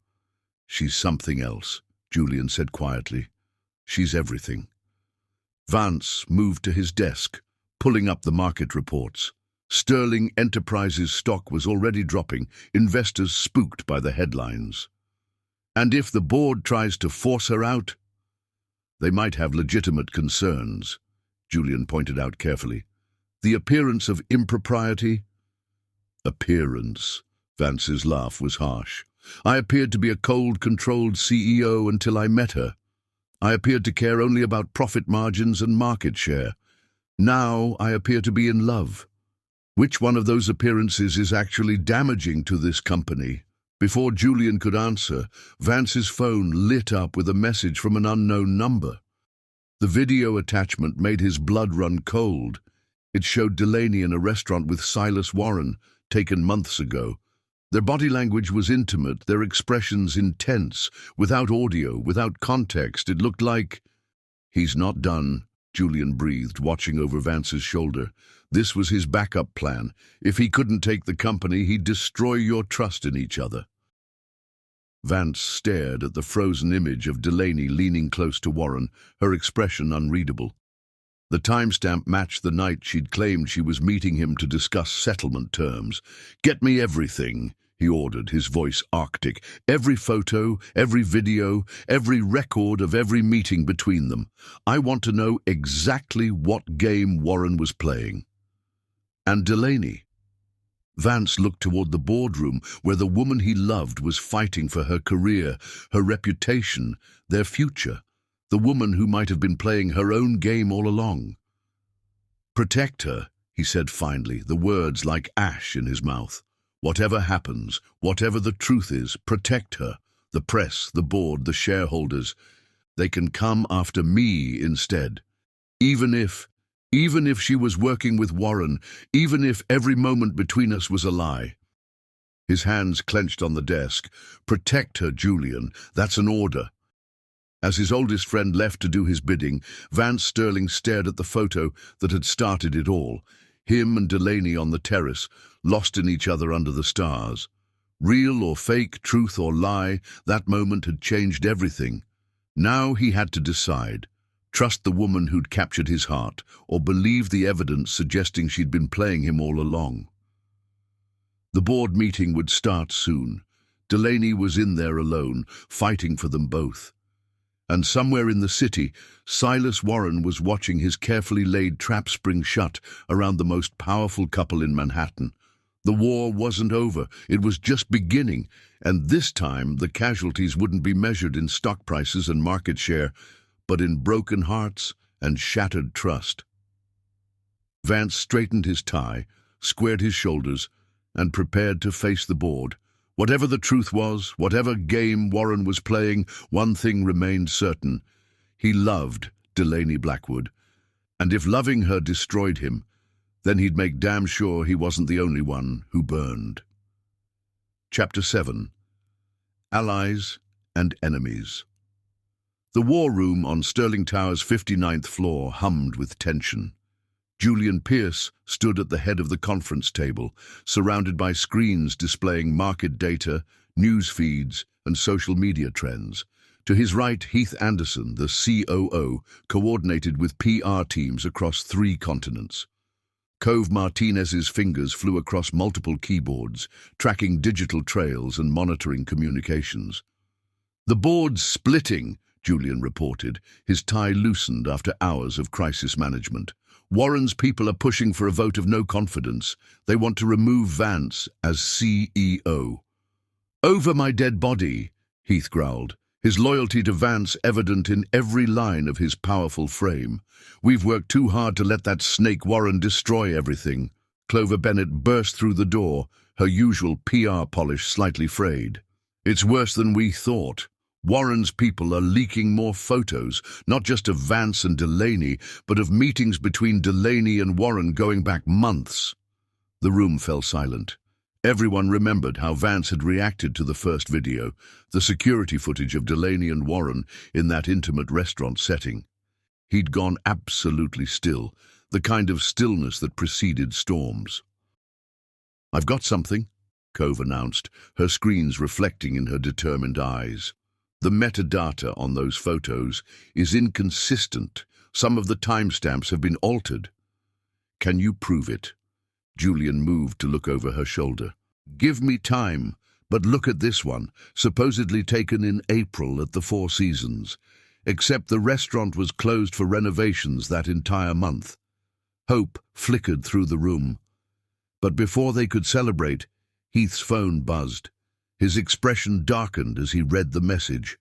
"She's something else," Julian said quietly. "She's everything." Vance moved to his desk, pulling up the market reports. Sterling Enterprises stock was already dropping, investors spooked by the headlines. "And if the board tries to force her out?" "They might have legitimate concerns," Julian pointed out carefully. "The appearance of impropriety?" "Appearance." Vance's laugh was harsh. "I appeared to be a cold, controlled CEO until I met her. I appeared to care only about profit margins and market share. Now I appear to be in love. Which one of those appearances is actually damaging to this company?" Before Julian could answer, Vance's phone lit up with a message from an unknown number. The video attachment made his blood run cold. It showed Delaney in a restaurant with Silas Warren, taken months ago. Their body language was intimate, their expressions intense, without audio, without context. It looked like— "He's not done," Julian breathed, watching over Vance's shoulder. "This was his backup plan. If he couldn't take the company, he'd destroy your trust in each other." Vance stared at the frozen image of Delaney leaning close to Warren, her expression unreadable. The timestamp matched the night she'd claimed she was meeting him to discuss settlement terms. "Get me everything," he ordered, his voice arctic. "Every photo, every video, every record of every meeting between them. I want to know exactly what game Warren was playing." "And Delaney?" Vance looked toward the boardroom where the woman he loved was fighting for her career, her reputation, their future, the woman who might have been playing her own game all along. "Protect her," he said finally, the words like ash in his mouth. Whatever happens, whatever the truth is, protect her. The press, the board, the shareholders, they can come after me instead. Even if she was working with Warren, even if every moment between us was a lie. His hands clenched on the desk. Protect her, Julian. That's an order. As his oldest friend left to do his bidding, Vance Sterling stared at the photo that had started it all. Him and Delaney on the terrace, lost in each other under the stars. Real or fake, truth or lie, that moment had changed everything. Now he had to decide. Trust the woman who'd captured his heart, or believe the evidence suggesting she'd been playing him all along. The board meeting would start soon. Delaney was in there alone, fighting for them both. And somewhere in the city, Silas Warren was watching his carefully laid trap spring shut around the most powerful couple in Manhattan. The war wasn't over, it was just beginning, and this time the casualties wouldn't be measured in stock prices and market share, but in broken hearts and shattered trust. Vance straightened his tie, squared his shoulders, and prepared to face the board. Whatever the truth was, whatever game Warren was playing, one thing remained certain. He loved Delaney Blackwood, and if loving her destroyed him, then he'd make damn sure he wasn't the only one who burned. Chapter 7. Allies and Enemies. The war room on Sterling Tower's 59th floor hummed with tension. Julian Pierce stood at the head of the conference table, surrounded by screens displaying market data, news feeds, and social media trends. To his right, Heath Anderson, the COO, coordinated with PR teams across 3 continents. Cove Martinez's fingers flew across multiple keyboards, tracking digital trails and monitoring communications. "The board's splitting," Julian reported, his tie loosened after hours of crisis management. "Warren's people are pushing for a vote of no confidence. They want to remove Vance as CEO. "Over my dead body," Heath growled, his loyalty to Vance evident in every line of his powerful frame. "We've worked too hard to let that snake Warren destroy everything." Clover Bennett burst through the door, her usual PR polish slightly frayed. "It's worse than we thought. Warren's people are leaking more photos, not just of Vance and Delaney, but of meetings between Delaney and Warren going back months." The room fell silent. Everyone remembered how Vance had reacted to the first video, the security footage of Delaney and Warren in that intimate restaurant setting. He'd gone absolutely still, the kind of stillness that preceded storms. "I've got something," Cove announced, her screens reflecting in her determined eyes. "The metadata on those photos is inconsistent. Some of the timestamps have been altered." "Can you prove it?" Julian moved to look over her shoulder. "Give me time, but look at this one, supposedly taken in April at the Four Seasons. Except the restaurant was closed for renovations that entire month." Hope flickered through the room. But before they could celebrate, Heath's phone buzzed. His expression darkened as he read the message.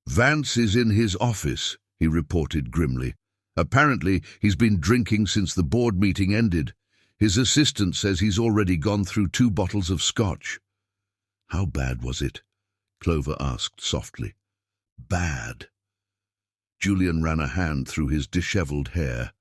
"Vance is in his office," he reported grimly. "Apparently, he's been drinking since the board meeting ended. His assistant says he's already gone through 2 bottles of scotch." "How bad was it?" Clover asked softly. "Bad." Julian ran a hand through his disheveled hair.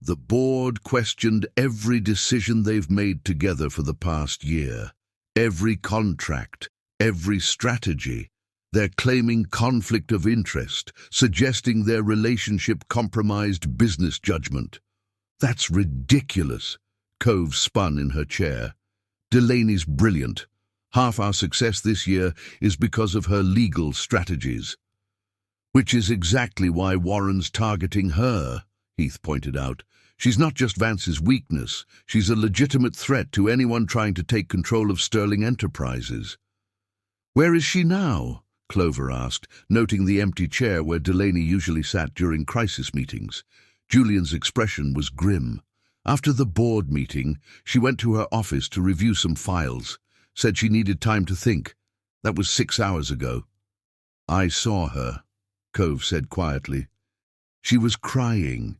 "The board questioned every decision they've made together for the past year. Every contract, every strategy. They're claiming conflict of interest, suggesting their relationship compromised business judgment." "That's ridiculous." Cove spun in her chair. "Delaney's brilliant. Half our success this year is because of her legal strategies." "Which is exactly why Warren's targeting her," Heath pointed out. "She's not just Vance's weakness, she's a legitimate threat to anyone trying to take control of Sterling Enterprises." "Where is she now?" Clover asked, noting the empty chair where Delaney usually sat during crisis meetings. Julian's expression was grim. "After the board meeting, she went to her office to review some files. Said she needed time to think. That was 6 hours ago." "I saw her," Cove said quietly. "She was crying."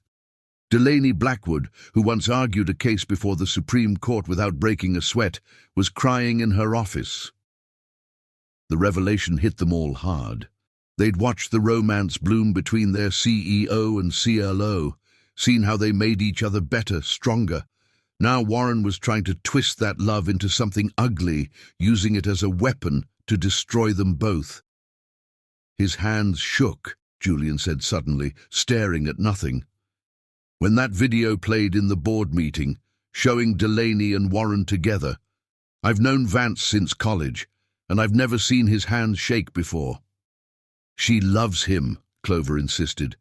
Delaney Blackwood, who once argued a case before the Supreme Court without breaking a sweat, was crying in her office. The revelation hit them all hard. They'd watched the romance bloom between their CEO and CLO, seen how they made each other better, stronger. Now Warren was trying to twist that love into something ugly, using it as a weapon to destroy them both. His hands shook, Julian said suddenly, staring at nothing. When that video played in the board meeting, showing Delaney and Warren together, I've known Vance since college, and I've never seen his hands shake before. She loves him, Clover insisted.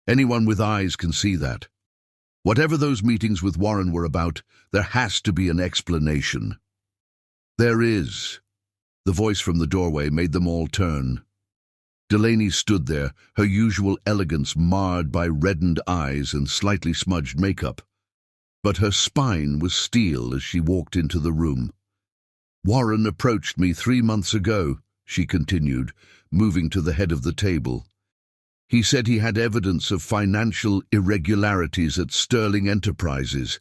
Anyone with eyes can see that. Whatever those meetings with Warren were about, there has to be an explanation. There is. The voice from the doorway made them all turn. Delaney stood there, her usual elegance marred by reddened eyes and slightly smudged makeup. But her spine was steel as she walked into the room. Warren approached me 3 months ago, she continued, moving to the head of the table. He said he had evidence of financial irregularities at Sterling Enterprises,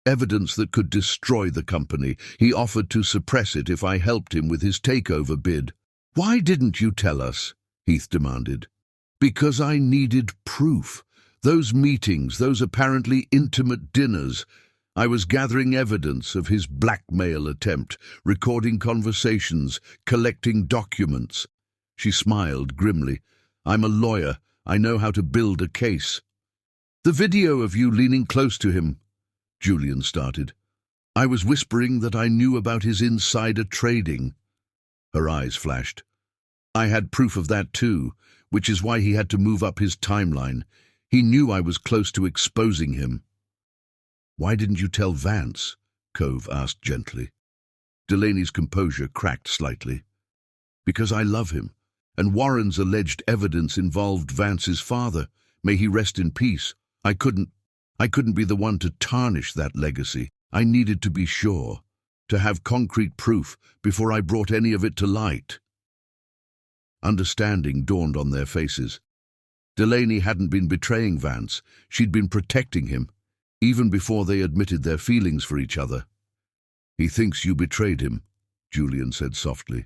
evidence that could destroy the company. He offered to suppress it if I helped him with his takeover bid. Why didn't you tell us? Heath demanded. Because I needed proof. Those meetings, those apparently intimate dinners. I was gathering evidence of his blackmail attempt, recording conversations, collecting documents. She smiled grimly. I'm a lawyer. I know how to build a case. The video of you leaning close to him, Julian started. I was whispering that I knew about his insider trading. Her eyes flashed. I had proof of that too, which is why he had to move up his timeline. He knew I was close to exposing him. Why didn't you tell Vance? Cove asked gently. Delaney's composure cracked slightly. Because I love him, and Warren's alleged evidence involved Vance's father. May he rest in peace. I couldn't be the one to tarnish that legacy. I needed to be sure, to have concrete proof before I brought any of it to light. Understanding dawned on their faces. Delaney hadn't been betraying Vance. She'd been protecting him, even before they admitted their feelings for each other. He thinks you betrayed him, Julian said softly.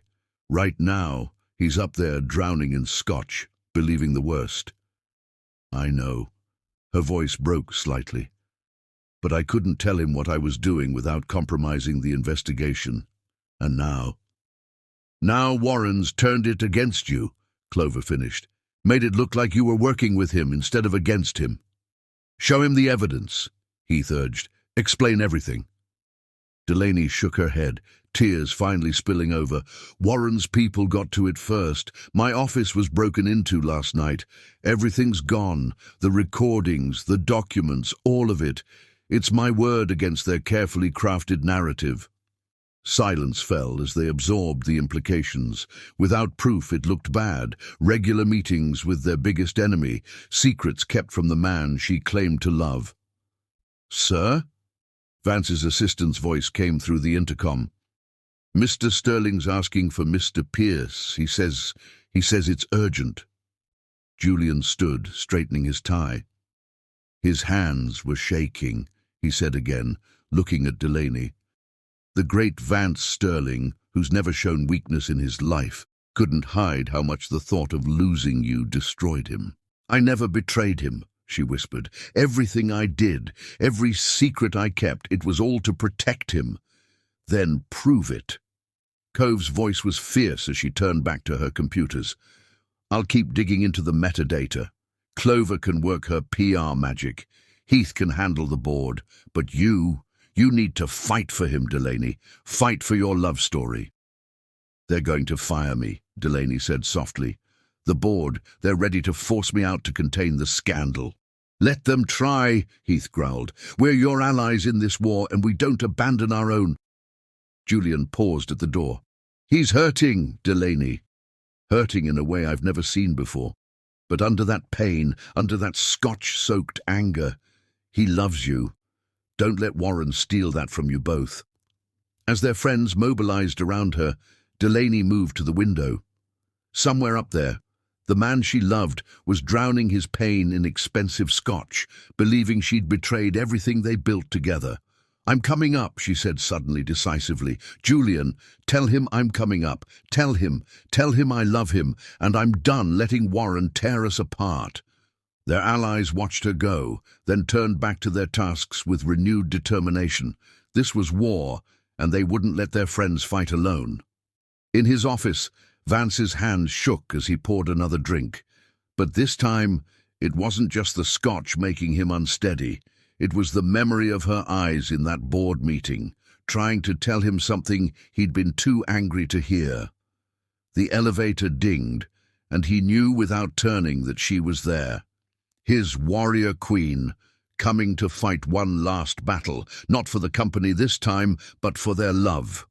Right now, he's up there drowning in scotch, believing the worst. I know. Her voice broke slightly. But I couldn't tell him what I was doing without compromising the investigation. And now Warren's turned it against you, Clover finished. Made it look like you were working with him instead of against him. Show him the evidence, Heath urged. Explain everything. Delaney shook her head, tears finally spilling over. Warren's people got to it first. My office was broken into last night. Everything's gone. The recordings, the documents, all of it. It's my word against their carefully crafted narrative. Silence fell as they absorbed the implications. Without proof, it looked bad. Regular meetings with their biggest enemy, secrets kept from the man she claimed to love. Sir? Vance's assistant's voice came through the intercom. Mr. Sterling's asking for Mr. Pierce. He says it's urgent. Julian stood, straightening his tie. His hands were shaking, he said again, looking at Delaney. The great Vance Sterling, who's never shown weakness in his life, couldn't hide how much the thought of losing you destroyed him. I never betrayed him, she whispered. Everything I did, every secret I kept, it was all to protect him. Then prove it. Cove's voice was fierce as she turned back to her computers. I'll keep digging into the metadata. Clover can work her PR magic. Heath can handle the board. But you need to fight for him, Delaney. Fight for your love story. They're going to fire me, Delaney said softly. The board, they're ready to force me out to contain the scandal. Let them try, Heath growled. We're your allies in this war, and we don't abandon our own. Julian paused at the door. He's hurting, Delaney. Hurting in a way I've never seen before. But under that pain, under that scotch-soaked anger, he loves you. Don't let Warren steal that from you both. As their friends mobilized around her, Delaney moved to the window. Somewhere up there, The man she loved was drowning his pain in expensive scotch, believing she'd betrayed everything they built together. "I'm coming up," she said suddenly, decisively. "Julian, tell him I'm coming up. Tell him I love him, and I'm done letting Warren tear us apart." Their allies watched her go, then turned back to their tasks with renewed determination. This was war, and they wouldn't let their friends fight alone. In his office, Vance's hand shook as he poured another drink. But this time, it wasn't just the scotch making him unsteady. It was the memory of her eyes in that board meeting, trying to tell him something he'd been too angry to hear. The elevator dinged, and he knew without turning that she was there. His warrior queen, coming to fight one last battle, not for the company this time, but for their love.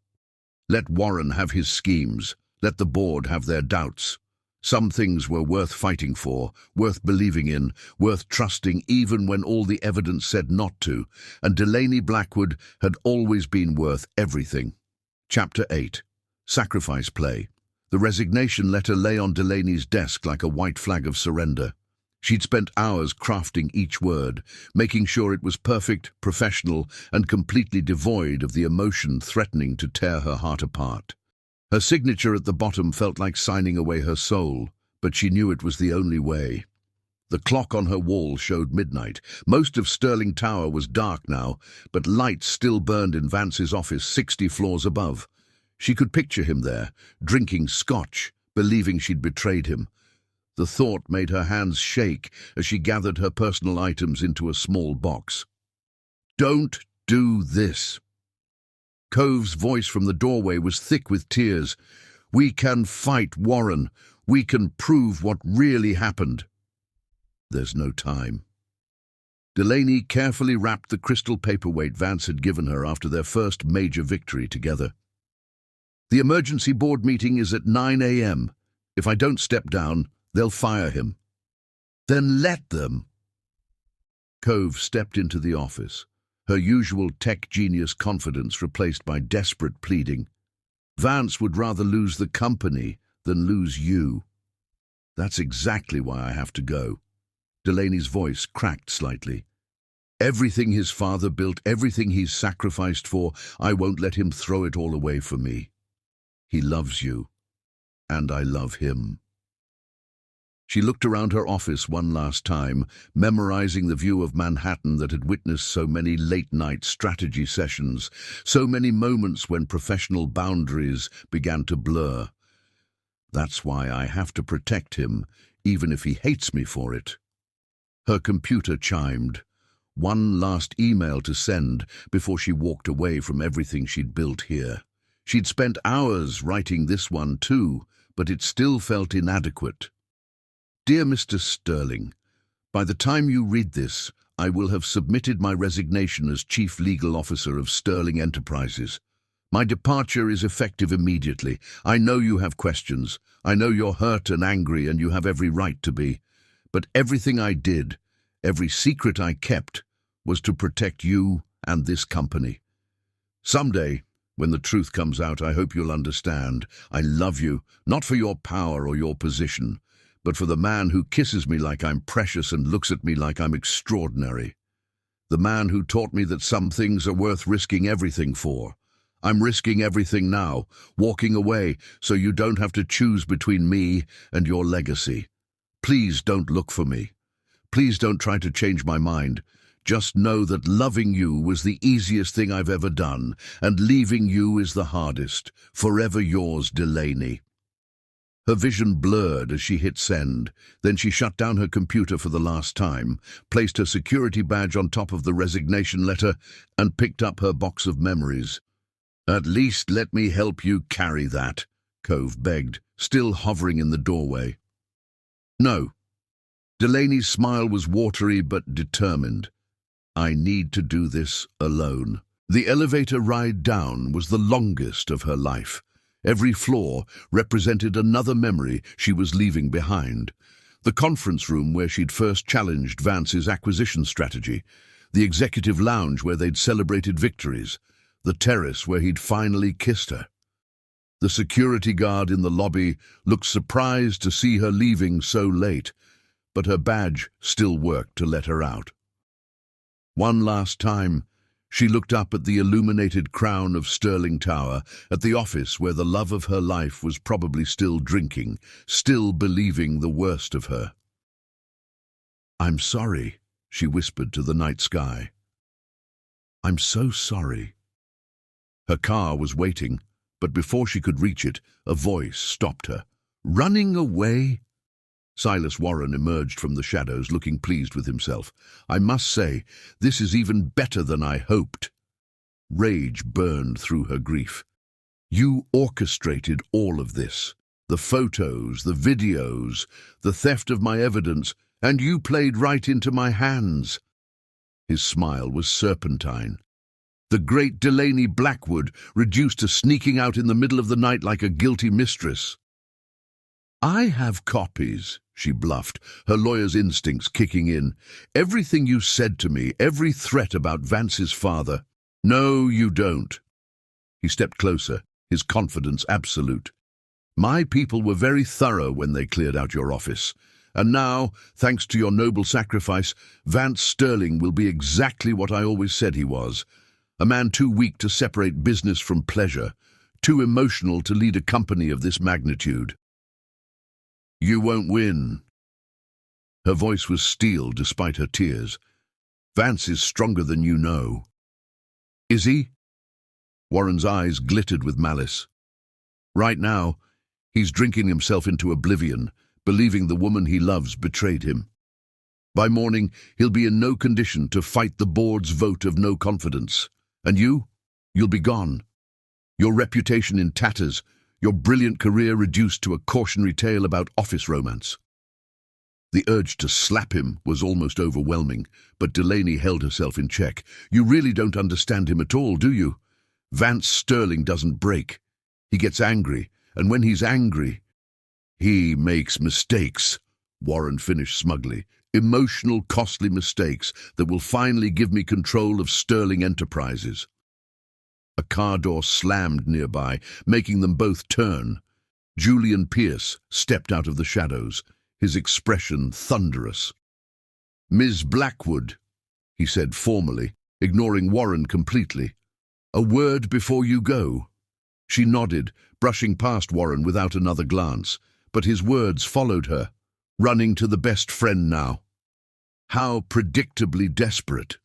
Let Warren have his schemes. Let the board have their doubts. Some things were worth fighting for, worth believing in, worth trusting even when all the evidence said not to, and Delaney Blackwood had always been worth everything. Chapter 8. Sacrifice Play. The resignation letter lay on Delaney's desk like a white flag of surrender. She'd spent hours crafting each word, making sure it was perfect, professional, and completely devoid of the emotion threatening to tear her heart apart. Her signature at the bottom felt like signing away her soul, but she knew it was the only way. The clock on her wall showed midnight. Most of Sterling Tower was dark now, but lights still burned in Vance's office 60 floors above. She could picture him there, drinking scotch, believing she'd betrayed him. The thought made her hands shake as she gathered her personal items into a small box. "Don't do this." Cove's voice from the doorway was thick with tears. "We can fight Warren. We can prove what really happened." "There's no time." Delaney carefully wrapped the crystal paperweight Vance had given her after their first major victory together. "The emergency board meeting is at 9 a.m. If I don't step down, they'll fire him." "Then let them." Cove stepped into the office, her usual tech genius confidence replaced by desperate pleading. "Vance would rather lose the company than lose you." "That's exactly why I have to go." Delaney's voice cracked slightly. "Everything his father built, everything he's sacrificed for, I won't let him throw it all away for me. He loves you, and I love him." She looked around her office one last time, memorizing the view of Manhattan that had witnessed so many late-night strategy sessions, so many moments when professional boundaries began to blur. "That's why I have to protect him, even if he hates me for it." Her computer chimed. One last email to send before she walked away from everything she'd built here. She'd spent hours writing this one too, but it still felt inadequate. "Dear Mr. Sterling, by the time you read this, I will have submitted my resignation as Chief Legal Officer of Sterling Enterprises. My departure is effective immediately. I know you have questions. I know you're hurt and angry, and you have every right to be. But everything I did, every secret I kept, was to protect you and this company. Someday, when the truth comes out, I hope you'll understand. I love you, not for your power or your position, but for the man who kisses me like I'm precious and looks at me like I'm extraordinary. The man who taught me that some things are worth risking everything for. I'm risking everything now, walking away so you don't have to choose between me and your legacy. Please don't look for me. Please don't try to change my mind. Just know that loving you was the easiest thing I've ever done, and leaving you is the hardest. Forever yours, Delaney." Her vision blurred as she hit send. Then she shut down her computer for the last time, placed her security badge on top of the resignation letter, and picked up her box of memories. "At least let me help you carry that," Cove begged, still hovering in the doorway. "No." Delaney's smile was watery but determined. "I need to do this alone." The elevator ride down was the longest of her life. Every floor represented another memory she was leaving behind. The conference room where she'd first challenged Vance's acquisition strategy, the executive lounge where they'd celebrated victories, the terrace where he'd finally kissed her. The security guard in the lobby looked surprised to see her leaving so late, but her badge still worked to let her out. One last time, she looked up at the illuminated crown of Sterling Tower, at the office where the love of her life was probably still drinking, still believing the worst of her. "I'm sorry," she whispered to the night sky. "I'm so sorry." Her car was waiting, but before she could reach it, a voice stopped her. "Running away?" Silas Warren emerged from the shadows, looking pleased with himself. "I must say, this is even better than I hoped." Rage burned through her grief. "You orchestrated all of this. The photos, the videos, the theft of my evidence, and you played right into my hands." His smile was serpentine. The great Delaney Blackwood reduced to sneaking out in the middle of the night like a guilty mistress. "I have copies," she bluffed, her lawyer's instincts kicking in. "Everything you said to me, every threat about Vance's father." "No, you don't." He stepped closer, his confidence absolute. "My people were very thorough when they cleared out your office. And now, thanks to your noble sacrifice, Vance Sterling will be exactly what I always said he was. A man too weak to separate business from pleasure, too emotional to lead a company of this magnitude." "You won't win." Her voice was steel despite her tears. "Vance is stronger than you know." "Is he?" Warren's eyes glittered with malice. "Right now, he's drinking himself into oblivion, believing the woman he loves betrayed him. By morning, he'll be in no condition to fight the board's vote of no confidence. And you'll be gone. Your reputation in tatters, your brilliant career reduced to a cautionary tale about office romance." The urge to slap him was almost overwhelming, but Delaney held herself in check. "You really don't understand him at all, do you? Vance Sterling doesn't break. He gets angry, and when he's angry, he makes mistakes," Warren finished smugly. "Emotional, costly mistakes that will finally give me control of Sterling Enterprises." A car door slammed nearby, making them both turn. Julian Pierce stepped out of the shadows, his expression thunderous. "Ms. Blackwood," he said formally, ignoring Warren completely. "A word before you go." She nodded, brushing past Warren without another glance, but his words followed her. "Running to the best friend now." How predictably desperate.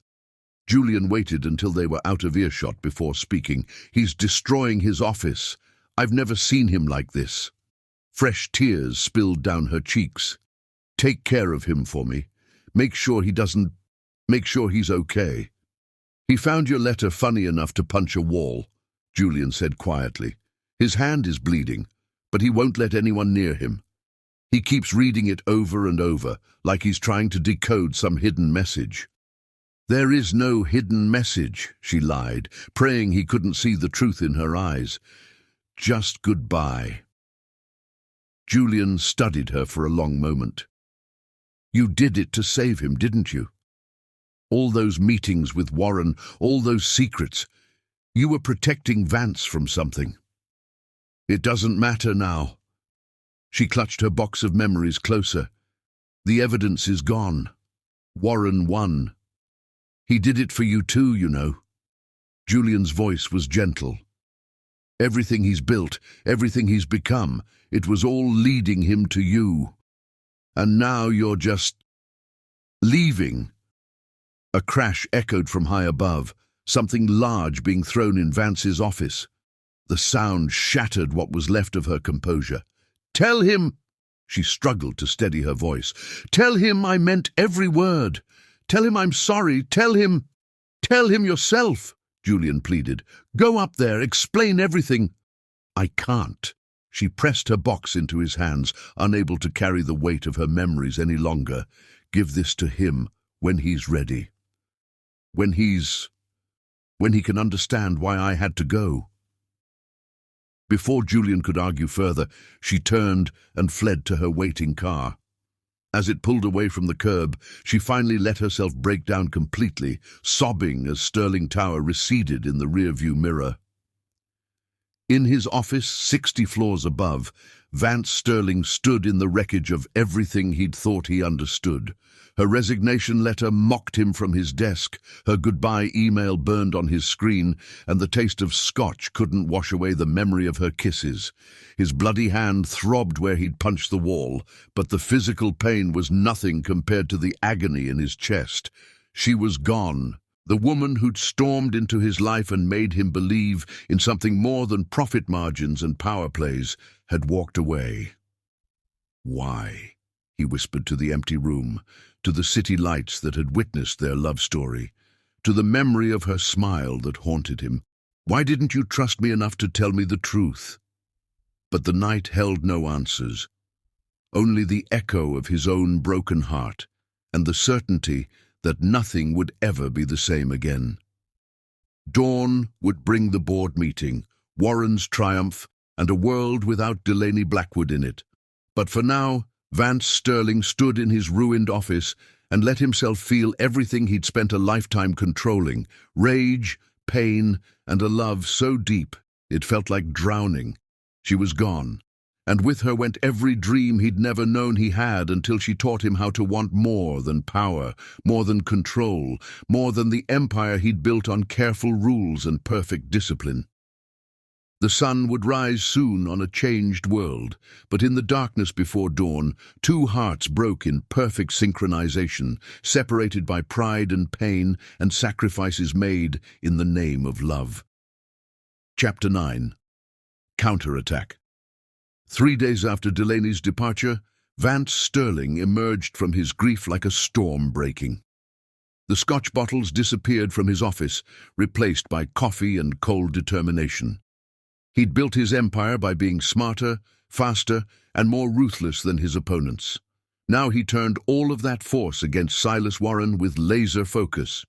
Julian waited until they were out of earshot before speaking. "He's destroying his office. I've never seen him like this." Fresh tears spilled down her cheeks. "Take care of him for me. Make sure he's okay." "He found your letter funny enough to punch a wall," Julian said quietly. "His hand is bleeding, but he won't let anyone near him. He keeps reading it over and over, like he's trying to decode some hidden message." "There is no hidden message," she lied, praying he couldn't see the truth in her eyes. "Just goodbye." Julian studied her for a long moment. "You did it to save him, didn't you? All those meetings with Warren, all those secrets. You were protecting Vance from something." "It doesn't matter now." She clutched her box of memories closer. "The evidence is gone. Warren won. He did it for you too, you know." Julian's voice was gentle. "Everything he's built, everything he's become, it was all leading him to you. And now you're just leaving." A crash echoed from high above, something large being thrown in Vance's office. The sound shattered what was left of her composure. "Tell him," she struggled to steady her voice, "tell him I meant every word. Tell him I'm sorry. Tell him yourself," Julian pleaded. "Go up there, explain everything." "I can't." She pressed her box into his hands, unable to carry the weight of her memories any longer. "Give this to him when he's ready. When he can understand why I had to go." Before Julian could argue further, she turned and fled to her waiting car. As it pulled away from the curb, she finally let herself break down completely, sobbing as Sterling Tower receded in the rearview mirror. In his office, 60 floors above, Vance Sterling stood in the wreckage of everything he'd thought he understood. Her resignation letter mocked him from his desk, her goodbye email burned on his screen, and the taste of scotch couldn't wash away the memory of her kisses. His bloody hand throbbed where he'd punched the wall, but the physical pain was nothing compared to the agony in his chest. She was gone. The woman who'd stormed into his life and made him believe in something more than profit margins and power plays had walked away. Why? He whispered to the empty room, to the city lights that had witnessed their love story, to the memory of her smile that haunted him. Why didn't you trust me enough to tell me the truth? But the night held no answers, only the echo of his own broken heart and the certainty that nothing would ever be the same again. Dawn would bring the board meeting, Warren's triumph, and a world without Delaney Blackwood in it. But for now, Vance Sterling stood in his ruined office and let himself feel everything he'd spent a lifetime controlling: rage, pain, and a love so deep it felt like drowning. She was gone, and with her went every dream he'd never known he had, until she taught him how to want more than power, more than control, more than the empire he'd built on careful rules and perfect discipline. The sun would rise soon on a changed world, but in the darkness before dawn, two hearts broke in perfect synchronization, separated by pride and pain and sacrifices made in the name of love. Chapter 9. Counterattack. 3 days after Delaney's departure, Vance Sterling emerged from his grief like a storm breaking. The scotch bottles disappeared from his office, replaced by coffee and cold determination. He'd built his empire by being smarter, faster, and more ruthless than his opponents. Now he turned all of that force against Silas Warren with laser focus.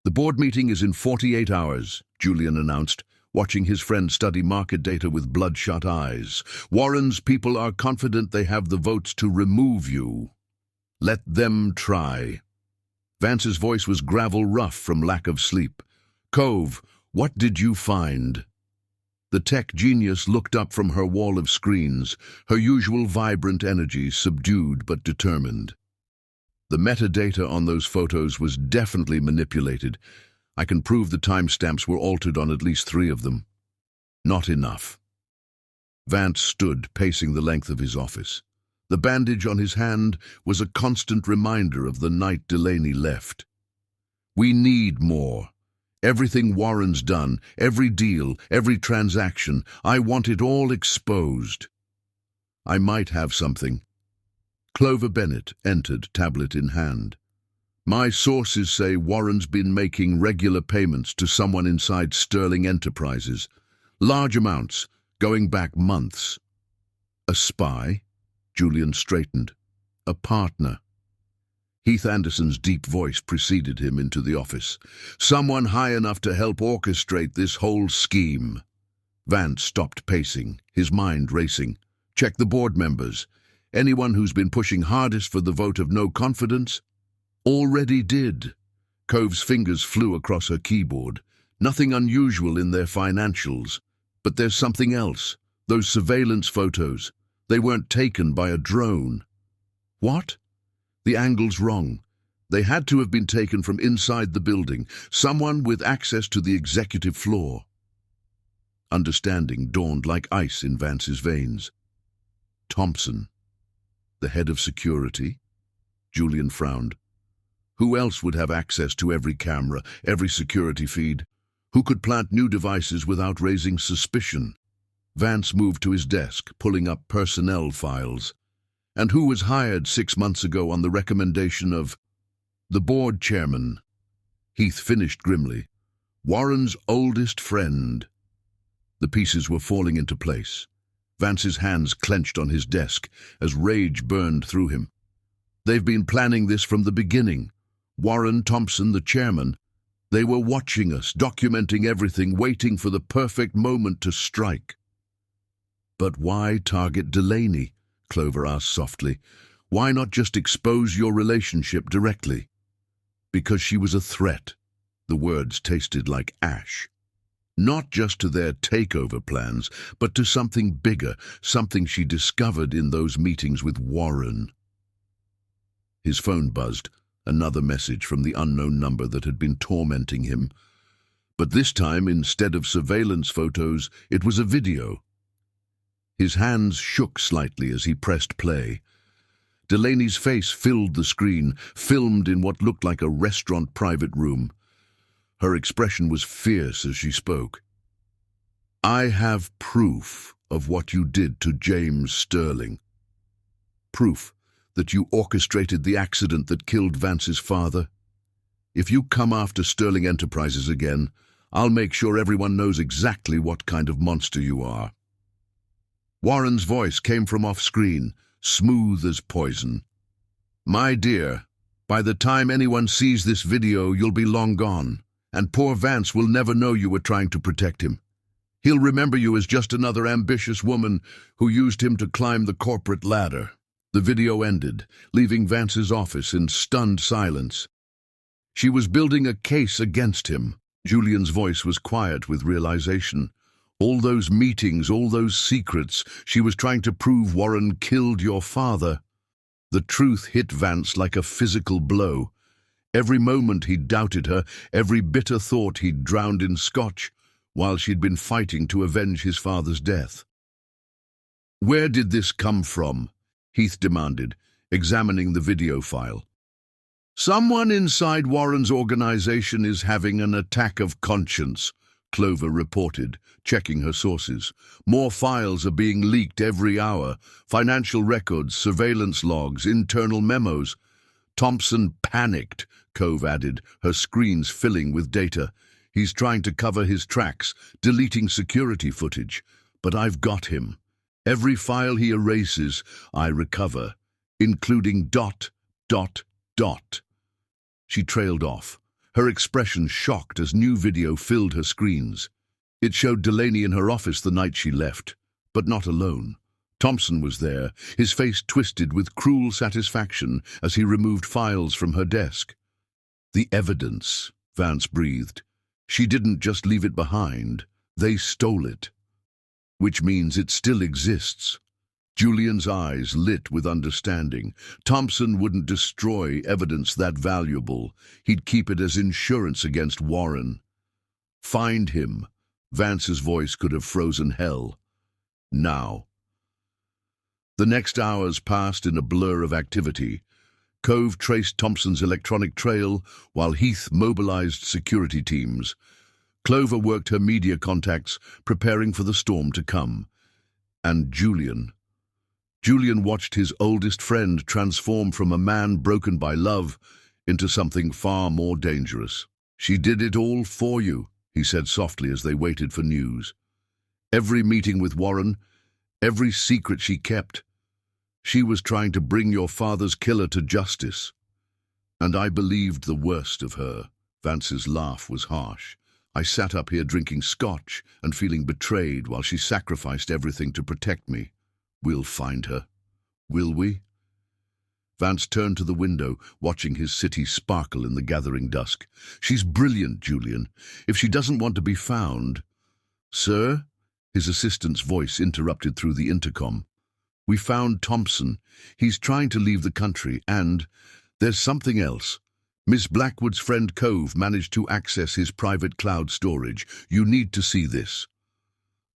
"The board meeting is in 48 hours, Julian announced, watching his friend study market data with bloodshot eyes. "Warren's people are confident they have the votes to remove you. Let them try." Vance's voice was gravel rough from lack of sleep. "Cove, what did you find?" The tech genius looked up from her wall of screens, her usual vibrant energy subdued but determined. "The metadata on those photos was definitely manipulated. I can prove the timestamps were altered on at least 3 of them." "Not enough." Vance stood, pacing the length of his office. The bandage on his hand was a constant reminder of the night Delaney left. "We need more. Everything Warren's done, every deal, every transaction, I want it all exposed." "I might have something." Clover Bennett entered, tablet in hand. "My sources say Warren's been making regular payments to someone inside Sterling Enterprises. Large amounts, going back months." "A spy?" Julian straightened. "A partner." Heath Anderson's deep voice preceded him into the office. "Someone high enough to help orchestrate this whole scheme." Vance stopped pacing, his mind racing. "Check the board members. Anyone who's been pushing hardest for the vote of no confidence?" "Already did." Cove's fingers flew across her keyboard. "Nothing unusual in their financials. But there's something else. Those surveillance photos. They weren't taken by a drone." "What?" "The angle's wrong. They had to have been taken from inside the building, someone with access to the executive floor." Understanding dawned like ice in Vance's veins. "Thompson, the head of security?" Julian frowned. "Who else would have access to every camera, every security feed? Who could plant new devices without raising suspicion?" Vance moved to his desk, pulling up personnel files. "And who was hired 6 months ago on the recommendation of—" "The board chairman." Heath finished grimly. "Warren's oldest friend." The pieces were falling into place. Vance's hands clenched on his desk as rage burned through him. "They've been planning this from the beginning. Warren, Thompson, the chairman. They were watching us, documenting everything, waiting for the perfect moment to strike." "But why target Delaney?" Clover asked softly. "Why not just expose your relationship directly?" "Because she was a threat." The words tasted like ash. Not just to their takeover plans, but to something bigger, something she discovered in those meetings with Warren. His phone buzzed, another message from the unknown number that had been tormenting him. But this time, instead of surveillance photos, it was a video. His hands shook slightly as he pressed play. Delaney's face filled the screen, filmed in what looked like a restaurant private room. Her expression was fierce as she spoke. "I have proof of what you did to James Sterling. Proof that you orchestrated the accident that killed Vance's father. If you come after Sterling Enterprises again, I'll make sure everyone knows exactly what kind of monster you are." Warren's voice came from off-screen, smooth as poison. "My dear, by the time anyone sees this video, you'll be long gone, and poor Vance will never know you were trying to protect him. He'll remember you as just another ambitious woman who used him to climb the corporate ladder." The video ended, leaving Vance's office in stunned silence. She was building a case against him. Julian's voice was quiet with realization. All those meetings, all those secrets, she was trying to prove Warren killed your father. The truth hit Vance like a physical blow. Every moment he'd doubted her, every bitter thought he'd drowned in scotch, while she'd been fighting to avenge his father's death. "Where did this come from?" Heath demanded, examining the video file. "Someone inside Warren's organization is having an attack of conscience," Clover reported, checking her sources. "More files are being leaked every hour. Financial records, surveillance logs, internal memos." "Thompson panicked," Cove added, her screens filling with data. "He's trying to cover his tracks, deleting security footage. But I've got him. Every file he erases, I recover, including ... She trailed off, her expression shocked as new video filled her screens. It showed Delaney in her office the night she left, but not alone. Thompson was there, his face twisted with cruel satisfaction as he removed files from her desk. "The evidence," Vance breathed. "She didn't just leave it behind, they stole it. Which means it still exists." Julian's eyes lit with understanding. Thompson wouldn't destroy evidence that valuable. He'd keep it as insurance against Warren. "Find him." Vance's voice could have frozen hell. "Now." The next hours passed in a blur of activity. Cove traced Thompson's electronic trail, while Heath mobilized security teams. Clover worked her media contacts, preparing for the storm to come. And Julian watched his oldest friend transform from a man broken by love into something far more dangerous. "She did it all for you," he said softly as they waited for news. "Every meeting with Warren, every secret she kept. She was trying to bring your father's killer to justice. And I believed the worst of her." Vance's laugh was harsh. "I sat up here drinking scotch and feeling betrayed while she sacrificed everything to protect me. We'll find her. Will we?" Vance turned to the window, watching his city sparkle in the gathering dusk. "She's brilliant, Julian. If she doesn't want to be found—" "Sir?" His assistant's voice interrupted through the intercom. "We found Thompson. He's trying to leave the country, and there's something else. Miss Blackwood's friend Cove managed to access his private cloud storage. You need to see this."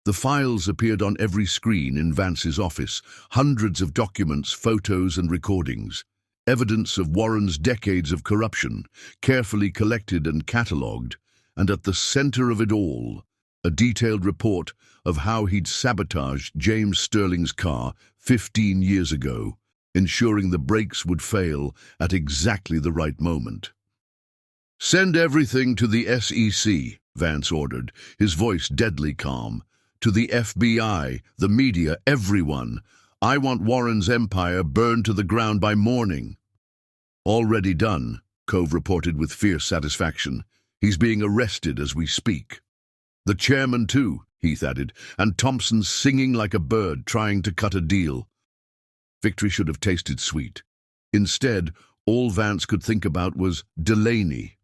The files appeared on every screen in Vance's office, hundreds of documents, photos and recordings. Evidence of Warren's decades of corruption, carefully collected and catalogued, and at the center of it all, a detailed report of how he'd sabotaged James Sterling's car 15 years ago, ensuring the brakes would fail at exactly the right moment. "Send everything to the SEC," Vance ordered, his voice deadly calm. "To the FBI, the media, everyone. I want Warren's empire burned to the ground by morning." "Already done," Cove reported with fierce satisfaction. "He's being arrested as we speak." "The chairman too," Heath added, "and Thompson's singing like a bird trying to cut a deal." Victory should have tasted sweet. Instead, all Vance could think about was Delaney.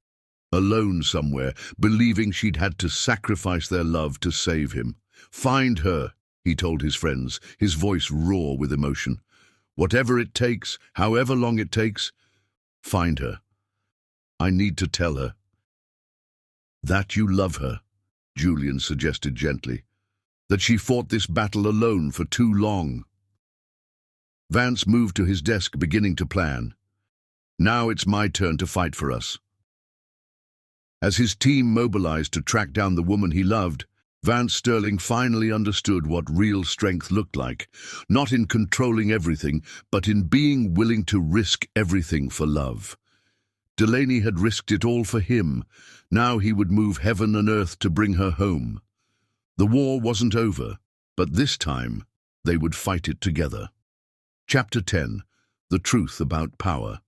alone somewhere, believing she'd had to sacrifice their love to save him. "Find her," he told his friends, his voice raw with emotion. "Whatever it takes, however long it takes, find her. I need to tell her." "That you love her," Julian suggested gently. "That she fought this battle alone for too long." Vance moved to his desk, beginning to plan. "Now it's my turn to fight for us." As his team mobilized to track down the woman he loved, Vance Sterling finally understood what real strength looked like, not in controlling everything, but in being willing to risk everything for love. Delaney had risked it all for him. Now he would move heaven and earth to bring her home. The war wasn't over, but this time they would fight it together. Chapter 10. The Truth About Power.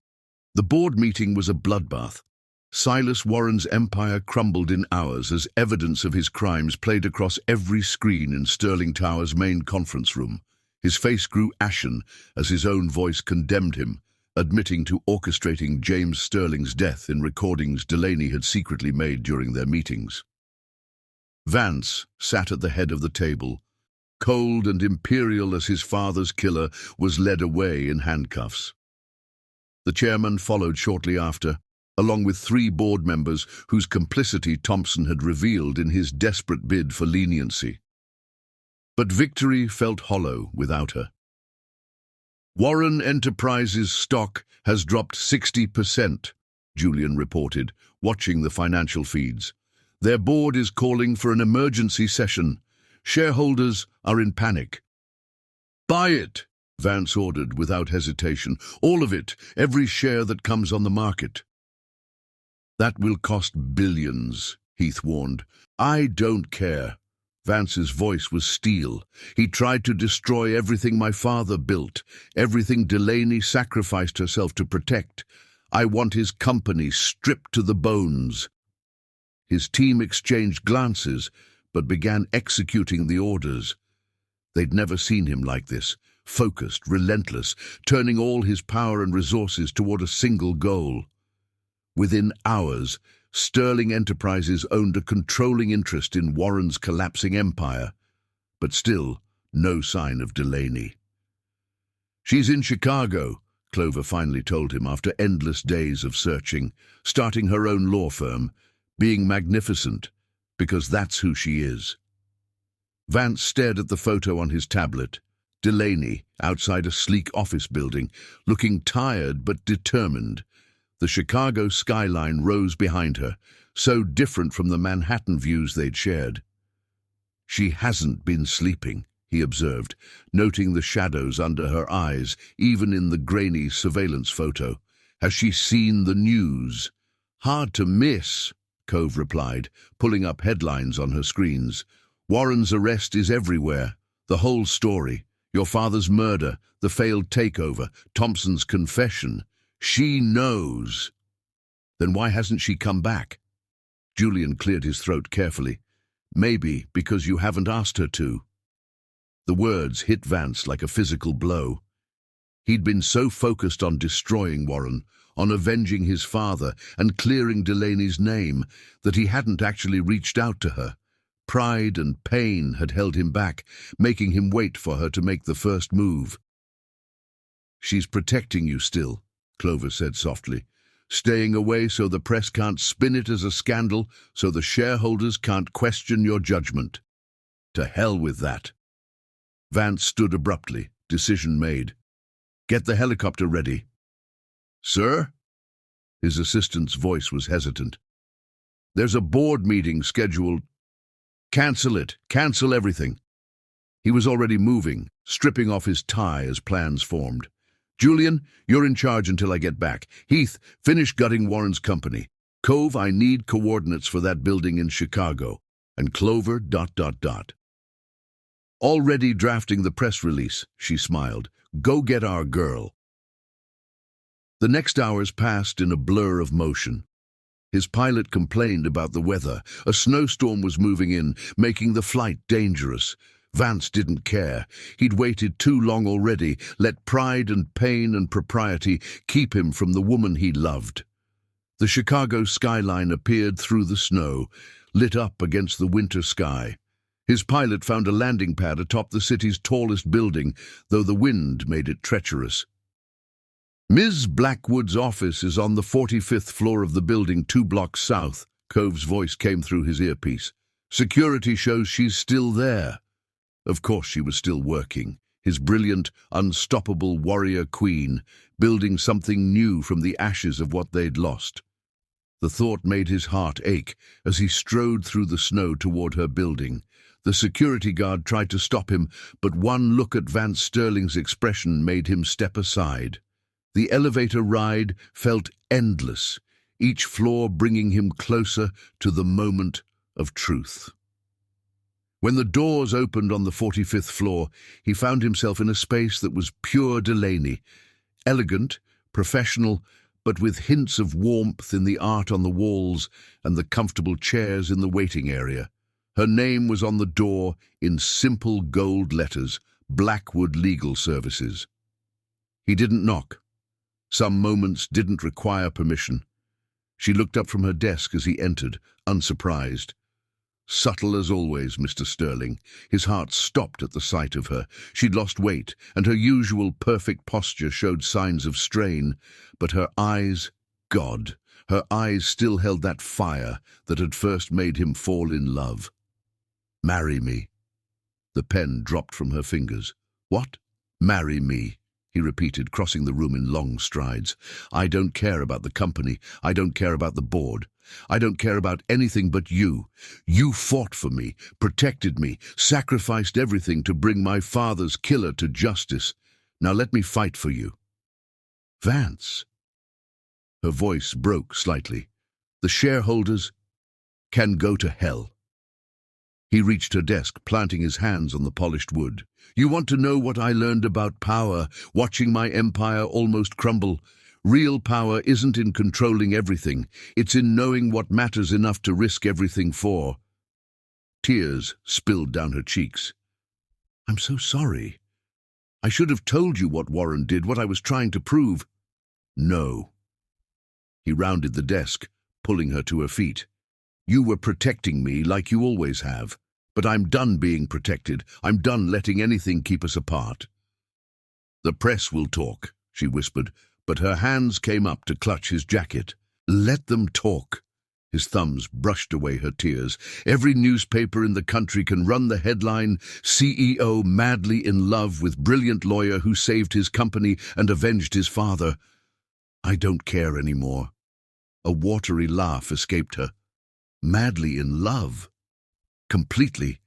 The board meeting was a bloodbath. Silas Warren's empire crumbled in hours as evidence of his crimes played across every screen in Sterling Tower's main conference room. His face grew ashen as his own voice condemned him, admitting to orchestrating James Sterling's death in recordings Delaney had secretly made during their meetings. Vance sat at the head of the table, cold and imperial as his father's killer was led away in handcuffs. The chairman followed shortly after, along with 3 board members whose complicity Thompson had revealed in his desperate bid for leniency. But victory felt hollow without her. "Warren Enterprises' stock has dropped 60%, Julian reported, watching the financial feeds. "Their board is calling for an emergency session. Shareholders are in panic." "Buy it," Vance ordered without hesitation. "All of it, every share that comes on the market." "That will cost billions," Heath warned. "I don't care." Vance's voice was steel. "He tried to destroy everything my father built, everything Delaney sacrificed herself to protect. I want his company stripped to the bones." His team exchanged glances, but began executing the orders. They'd never seen him like this, focused, relentless, turning all his power and resources toward a single goal. Within hours, Sterling Enterprises owned a controlling interest in Warren's collapsing empire, but still no sign of Delaney. "She's in Chicago," Clover finally told him after endless days of searching, starting her own law firm, being magnificent, because that's who she is. Vance stared at the photo on his tablet. Delaney, outside a sleek office building, looking tired but determined. The Chicago skyline rose behind her, so different from the Manhattan views they'd shared. "She hasn't been sleeping," he observed, noting the shadows under her eyes, even in the grainy surveillance photo. "Has she seen the news?" "Hard to miss," Cove replied, pulling up headlines on her screens. "Warren's arrest is everywhere. The whole story. Your father's murder, the failed takeover, Thompson's confession. She knows." "Then why hasn't she come back?" Julian cleared his throat carefully. "Maybe because you haven't asked her to." The words hit Vance like a physical blow. He'd been so focused on destroying Warren, on avenging his father and clearing Delaney's name, that he hadn't actually reached out to her. Pride and pain had held him back, making him wait for her to make the first move. "She's protecting you still," Clover said softly. "Staying away so the press can't spin it as a scandal, so the shareholders can't question your judgment. To hell with that." Vance stood abruptly, decision made. "Get the helicopter ready." "Sir?" His assistant's voice was hesitant. "There's a board meeting scheduled." "Cancel it. Cancel everything." He was already moving, stripping off his tie as plans formed. "Julian, you're in charge until I get back. Heath, finish gutting Warren's company. Cove, I need coordinates for that building in Chicago. And Clover, ... "Already drafting the press release," she smiled. "Go get our girl." The next hours passed in a blur of motion. His pilot complained about the weather. A snowstorm was moving in, making the flight dangerous. Vance didn't care. He'd waited too long already, let pride and pain and propriety keep him from the woman he loved. The Chicago skyline appeared through the snow, lit up against the winter sky. His pilot found a landing pad atop the city's tallest building, though the wind made it treacherous. "Ms. Blackwood's office is on the 45th floor of the building 2 blocks south," Cove's voice came through his earpiece. "Security shows she's still there." Of course she was still working, his brilliant, unstoppable warrior queen, building something new from the ashes of what they'd lost. The thought made his heart ache as he strode through the snow toward her building. The security guard tried to stop him, but one look at Vance Sterling's expression made him step aside. The elevator ride felt endless, each floor bringing him closer to the moment of truth. When the doors opened on the 45th floor, he found himself in a space that was pure Delaney, elegant, professional, but with hints of warmth in the art on the walls and the comfortable chairs in the waiting area. Her name was on the door in simple gold letters, Blackwood Legal Services. He didn't knock. Some moments didn't require permission. She looked up from her desk as he entered, unsurprised. Subtle as always, Mr. Sterling. His heart stopped at the sight of her. She'd lost weight, and her usual perfect posture showed signs of strain, but her eyes, God, her eyes still held that fire that had first made him fall in love. "Marry me." The pen dropped from her fingers. "What?" "Marry me," he repeated, crossing the room in long strides. "I don't care about the company. I don't care about the board. I don't care about anything but you. You fought for me, protected me, sacrificed everything to bring my father's killer to justice. Now let me fight for you." "Vance." Her voice broke slightly. "The shareholders can go to hell." He reached her desk, planting his hands on the polished wood. "You want to know what I learned about power, watching my empire almost crumble? Real power isn't in controlling everything. It's in knowing what matters enough to risk everything for." Tears spilled down her cheeks. "I'm so sorry. I should have told you what Warren did, what I was trying to prove." "No." He rounded the desk, pulling her to her feet. "You were protecting me like you always have. But I'm done being protected. I'm done letting anything keep us apart." "The press will talk," she whispered, but her hands came up to clutch his jacket. "Let them talk." His thumbs brushed away her tears. "Every newspaper in the country can run the headline, 'CEO madly in love with brilliant lawyer who saved his company and avenged his father.' I don't care anymore." A watery laugh escaped her. "Madly in love?" "Completely."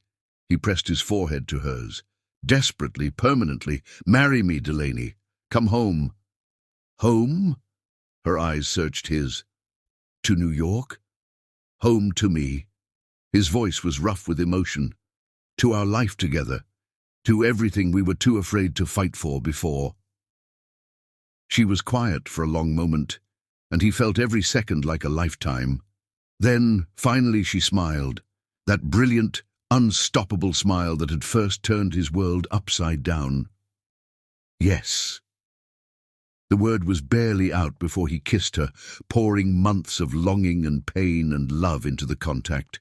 He pressed his forehead to hers. "Desperately, permanently. Marry me, Delaney. Come home." "Home?" Her eyes searched his. "To New York?" "Home to me." His voice was rough with emotion. "To our life together. To everything we were too afraid to fight for before." She was quiet for a long moment, and he felt every second like a lifetime. Then, finally, she smiled. That brilliant, unstoppable smile that had first turned his world upside down. "Yes." The word was barely out before he kissed her, pouring months of longing and pain and love into the contact.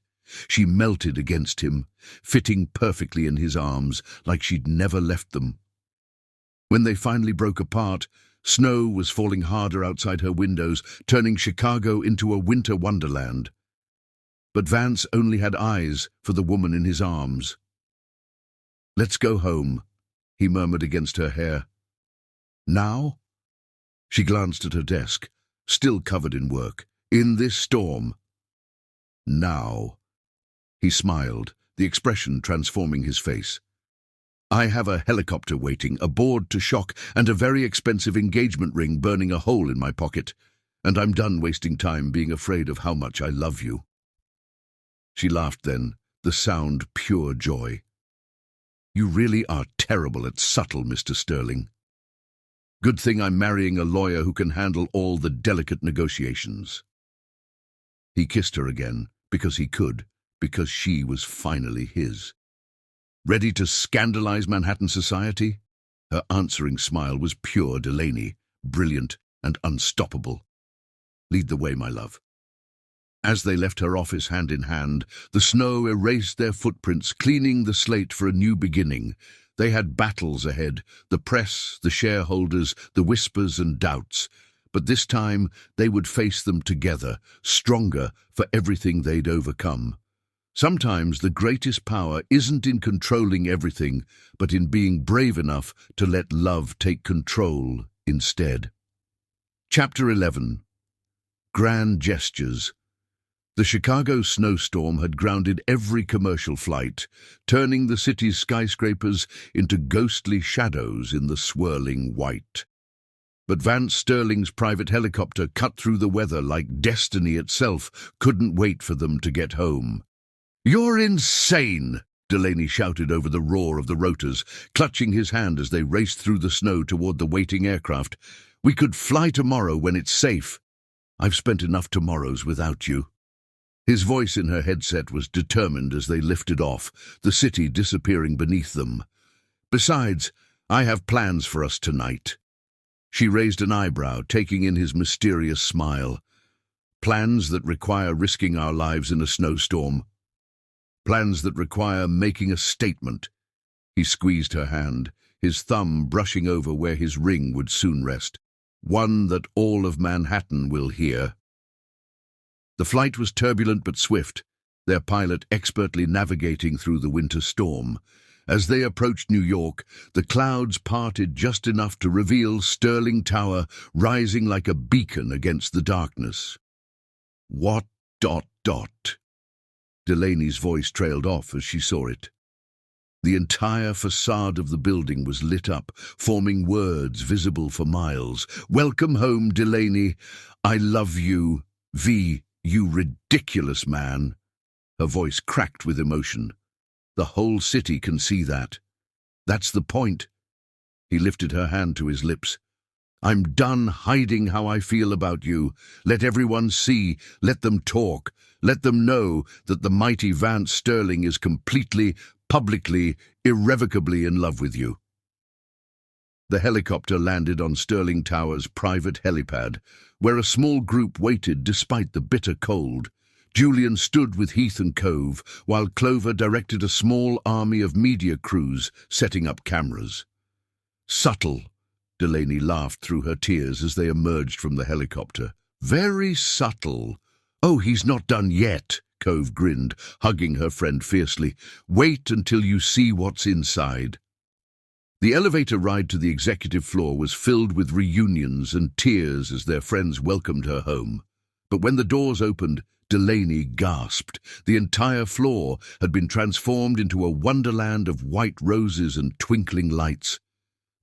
She melted against him, fitting perfectly in his arms, like she'd never left them. When they finally broke apart, snow was falling harder outside her windows, turning Chicago into a winter wonderland. But Vance only had eyes for the woman in his arms. "Let's go home," he murmured against her hair. "Now?" She glanced at her desk, still covered in work. "In this storm?" "Now." He smiled, the expression transforming his face. "I have a helicopter waiting, a board to shock, and a very expensive engagement ring burning a hole in my pocket. And I'm done wasting time being afraid of how much I love you." She laughed then, the sound pure joy. "You really are terrible at subtle, Mr. Sterling. Good thing I'm marrying a lawyer who can handle all the delicate negotiations." He kissed her again, because he could, because she was finally his. Ready to scandalize Manhattan society? Her answering smile was pure Delaney, brilliant and unstoppable. Lead the way, my love." As they left her office hand in hand, the snow erased their footprints, cleaning the slate for a new beginning. They had battles ahead, the press, the shareholders, the whispers and doubts. But this time they would face them together, stronger for everything they'd overcome. Sometimes the greatest power isn't in controlling everything, but in being brave enough to let love take control instead. Chapter 11. Grand Gestures. The Chicago snowstorm had grounded every commercial flight, turning the city's skyscrapers into ghostly shadows in the swirling white. But Vance Sterling's private helicopter, cut through the weather like destiny itself, couldn't wait for them to get home. "You're insane!" Delaney shouted over the roar of the rotors, clutching his hand as they raced through the snow toward the waiting aircraft. "We could fly tomorrow when it's safe." "I've spent enough tomorrows without you." His voice in her headset was determined as they lifted off, the city disappearing beneath them. "Besides, I have plans for us tonight." She raised an eyebrow, taking in his mysterious smile. "Plans that require risking our lives in a snowstorm. Plans that require making a statement." He squeezed her hand, his thumb brushing over where his ring would soon rest. "One that all of Manhattan will hear." The flight was turbulent but swift, their pilot expertly navigating through the winter storm. As they approached New York, the clouds parted just enough to reveal Sterling Tower rising like a beacon against the darkness. "What ... Delaney's voice trailed off as she saw it. The entire facade of the building was lit up, forming words visible for miles. "Welcome home, Delaney. I love you. V. You ridiculous man." Her voice cracked with emotion. "The whole city can see that. That's the point." He lifted her hand to his lips. "I'm done hiding how I feel about you. Let everyone see, let them talk, let them know that the mighty Vance Sterling is completely, publicly, irrevocably in love with you." The helicopter landed on Sterling Tower's private helipad, where a small group waited despite the bitter cold. Julian stood with Heath and Cove, while Clover directed a small army of media crews setting up cameras. "Subtle," Delaney laughed through her tears as they emerged from the helicopter. "Very subtle." "Oh, he's not done yet," Cove grinned, hugging her friend fiercely. "Wait until you see what's inside." The elevator ride to the executive floor was filled with reunions and tears as their friends welcomed her home. But when the doors opened, Delaney gasped. The entire floor had been transformed into a wonderland of white roses and twinkling lights.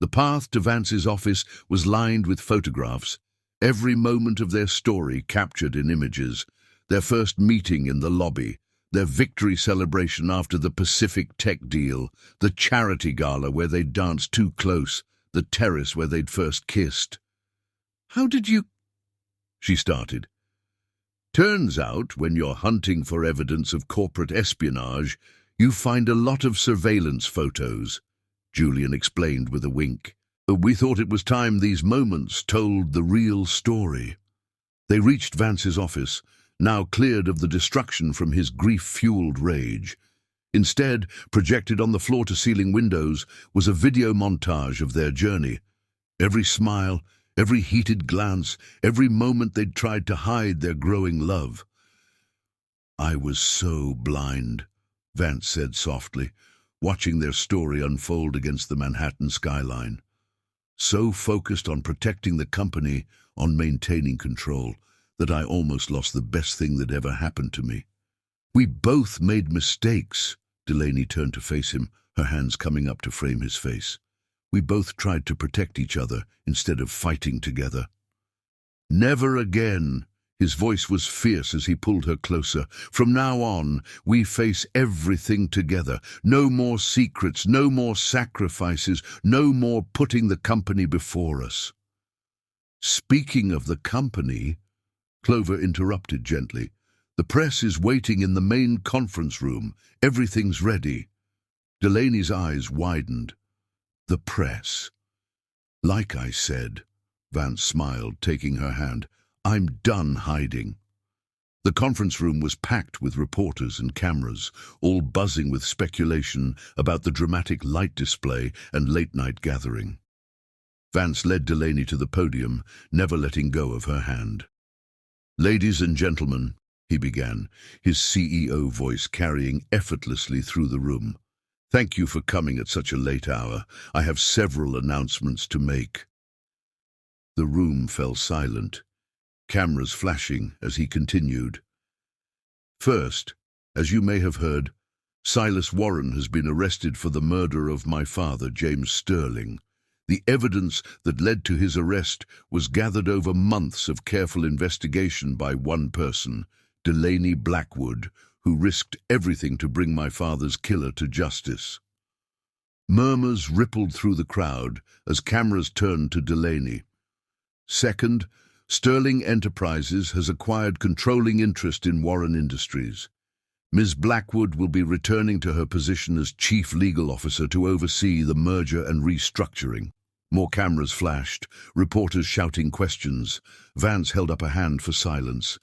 The path to Vance's office was lined with photographs, every moment of their story captured in images. Their first meeting in the lobby, their victory celebration after the Pacific Tech deal, the charity gala where they'd danced too close, the terrace where they'd first kissed. "How did you—" she started. "Turns out, when you're hunting for evidence of corporate espionage, you find a lot of surveillance photos," Julian explained with a wink. "We thought it was time these moments told the real story." They reached Vance's office, now cleared of the destruction from his grief-fueled rage. Instead, projected on the floor-to-ceiling windows, was a video montage of their journey. Every smile, every heated glance, every moment they'd tried to hide their growing love. "I was so blind," Vance said softly, watching their story unfold against the Manhattan skyline. "So focused on protecting the company, on maintaining control, that I almost lost the best thing that ever happened to me." "We both made mistakes." Delaney turned to face him, her hands coming up to frame his face. "We both tried to protect each other instead of fighting together." "Never again." His voice was fierce as he pulled her closer. "From now on, we face everything together. No more secrets, no more sacrifices, no more putting the company before us." "Speaking of the company," Clover interrupted gently, "the press is waiting in the main conference room. Everything's ready." Delaney's eyes widened. "The press." "Like I said," Vance smiled, taking her hand, I'm done hiding." The conference room was packed with reporters and cameras, all buzzing with speculation about the dramatic light display and late-night gathering. Vance led Delaney to the podium, never letting go of her hand. "Ladies and gentlemen," he began, his CEO voice carrying effortlessly through the room. "Thank you for coming at such a late hour. I have several announcements to make." The room fell silent, cameras flashing as he continued. "First, as you may have heard, Silas Warren has been arrested for the murder of my father, James Sterling. The evidence that led to his arrest was gathered over months of careful investigation by one person, Delaney Blackwood, who risked everything to bring my father's killer to justice." Murmurs rippled through the crowd as cameras turned to Delaney. "Second, Sterling Enterprises has acquired controlling interest in Warren Industries. Ms. Blackwood will be returning to her position as Chief Legal Officer to oversee the merger and restructuring." More cameras flashed, reporters shouting questions. Vance held up a hand for silence.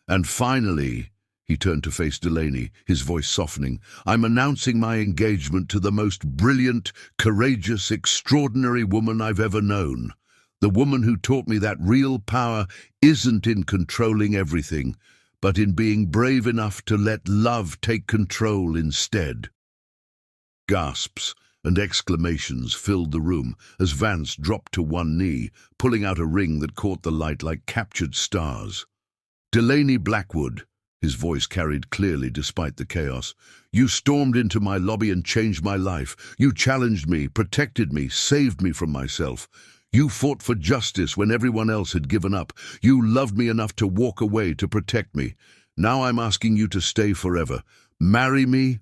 "And finally," he turned to face Delaney, his voice softening, "I'm announcing my engagement to the most brilliant, courageous, extraordinary woman I've ever known. The woman who taught me that real power isn't in controlling everything, but in being brave enough to let love take control instead." Gasps and exclamations filled the room as Vance dropped to one knee, pulling out a ring that caught the light like captured stars. "Delaney Blackwood," his voice carried clearly despite the chaos, "you stormed into my lobby and changed my life. You challenged me, protected me, saved me from myself. You fought for justice when everyone else had given up. You loved me enough to walk away to protect me. Now I'm asking you to stay forever. Marry me?"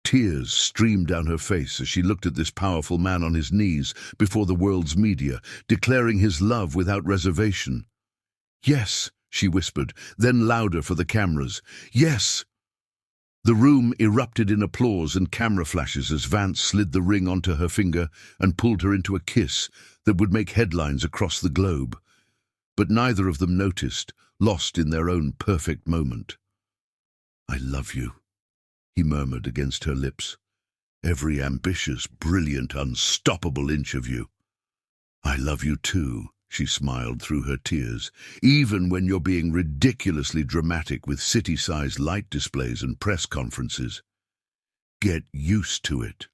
Tears streamed down her face as she looked at this powerful man on his knees before the world's media, declaring his love without reservation. "Yes," she whispered, then louder for the cameras. "Yes!" The room erupted in applause and camera flashes as Vance slid the ring onto her finger and pulled her into a kiss that would make headlines across the globe. But neither of them noticed, lost in their own perfect moment. "I love you," he murmured against her lips. "Every ambitious, brilliant, unstoppable inch of you." "I love you too," she smiled through her tears, "even when you're being ridiculously dramatic with city-sized light displays and press conferences. Get used to it."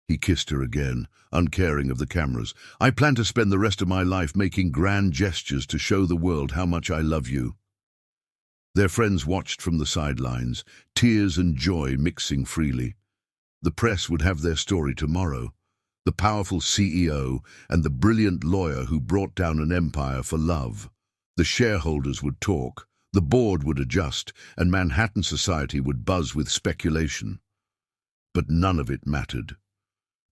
He kissed her again, uncaring of the cameras. "I plan to spend the rest of my life making grand gestures to show the world how much I love you." Their friends watched from the sidelines, tears and joy mixing freely. The press would have their story tomorrow. The powerful CEO and the brilliant lawyer who brought down an empire for love. The shareholders would talk, the board would adjust, and Manhattan society would buzz with speculation. But none of it mattered.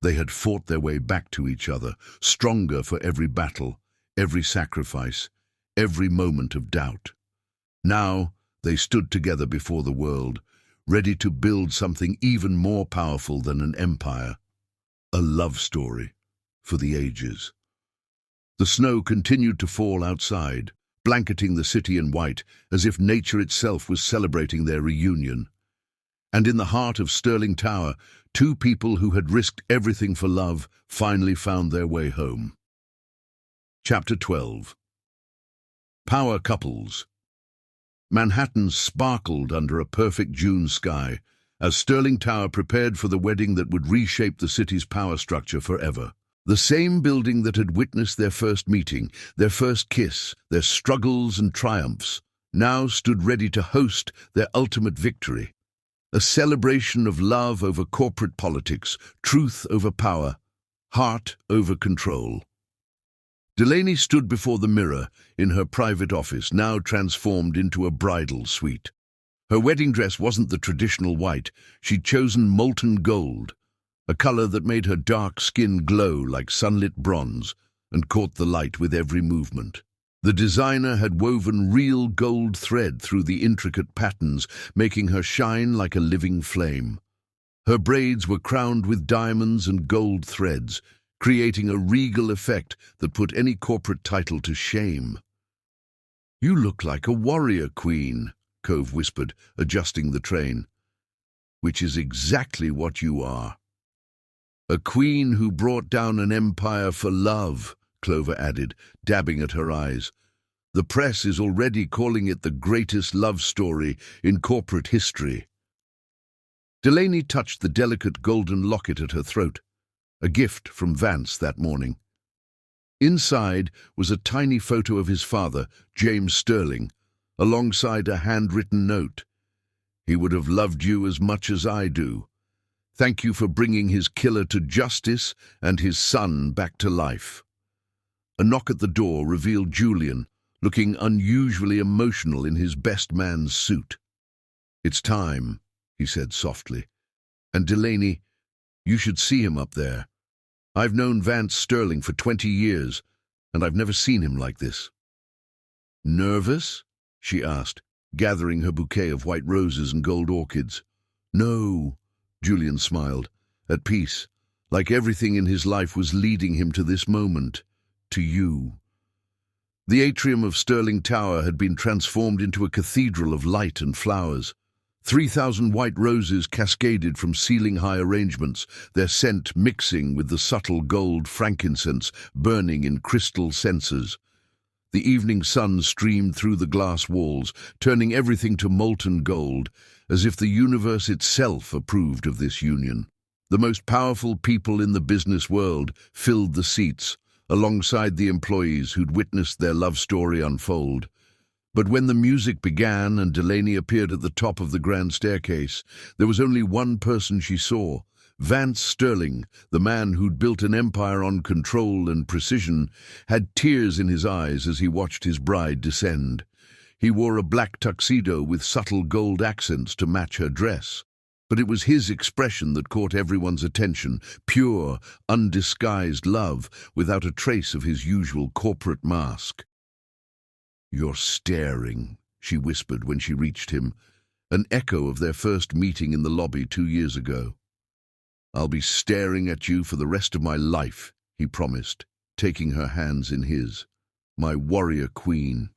They had fought their way back to each other, stronger for every battle, every sacrifice, every moment of doubt. Now they stood together before the world, ready to build something even more powerful than an empire. A love story for the ages. The snow continued to fall outside, blanketing the city in white, as if nature itself was celebrating their reunion. And in the heart of Sterling Tower, two people who had risked everything for love finally found their way home. Chapter 12. Power Couples. Manhattan sparkled under a perfect June sky as Sterling Tower prepared for the wedding that would reshape the city's power structure forever. The same building that had witnessed their first meeting, their first kiss, their struggles and triumphs, now stood ready to host their ultimate victory. A celebration of love over corporate politics, truth over power, heart over control. Delaney stood before the mirror in her private office, now transformed into a bridal suite. Her wedding dress wasn't the traditional white. She'd chosen molten gold, a color that made her dark skin glow like sunlit bronze and caught the light with every movement. The designer had woven real gold thread through the intricate patterns, making her shine like a living flame. Her braids were crowned with diamonds and gold threads, creating a regal effect that put any corporate title to shame. "You look like a warrior queen," Cove whispered, adjusting the train. "Which is exactly what you are." "A queen who brought down an empire for love," Clover added, dabbing at her eyes. "The press is already calling it the greatest love story in corporate history." Delaney touched the delicate golden locket at her throat, a gift from Vance that morning. Inside was a tiny photo of his father, James Sterling, alongside a handwritten note. "He would have loved you as much as I do. Thank you for bringing his killer to justice and his son back to life." A knock at the door revealed Julian, looking unusually emotional in his best man's suit. "It's time," he said softly. "And Delaney, you should see him up there. I've known Vance Sterling for 20 years, and I've never seen him like this." "Nervous?" she asked, gathering her bouquet of white roses and gold orchids. "No," Julian smiled, at peace, like everything in his life was leading him to this moment, to you. The atrium of Sterling Tower had been transformed into a cathedral of light and flowers. 3,000 white roses cascaded from ceiling-high arrangements, their scent mixing with the subtle gold frankincense burning in crystal censers. The evening sun streamed through the glass walls, turning everything to molten gold, as if the universe itself approved of this union. The most powerful people in the business world filled the seats, alongside the employees who'd witnessed their love story unfold. But when the music began and Delaney appeared at the top of the grand staircase, there was only one person she saw: Vance Sterling, the man who'd built an empire on control and precision, had tears in his eyes as he watched his bride descend. He wore a black tuxedo with subtle gold accents to match her dress. But it was his expression that caught everyone's attention, pure, undisguised love, without a trace of his usual corporate mask. "You're staring," she whispered when she reached him, an echo of their first meeting in the lobby 2 years ago. "I'll be staring at you for the rest of my life," he promised, taking her hands in his. "My warrior queen,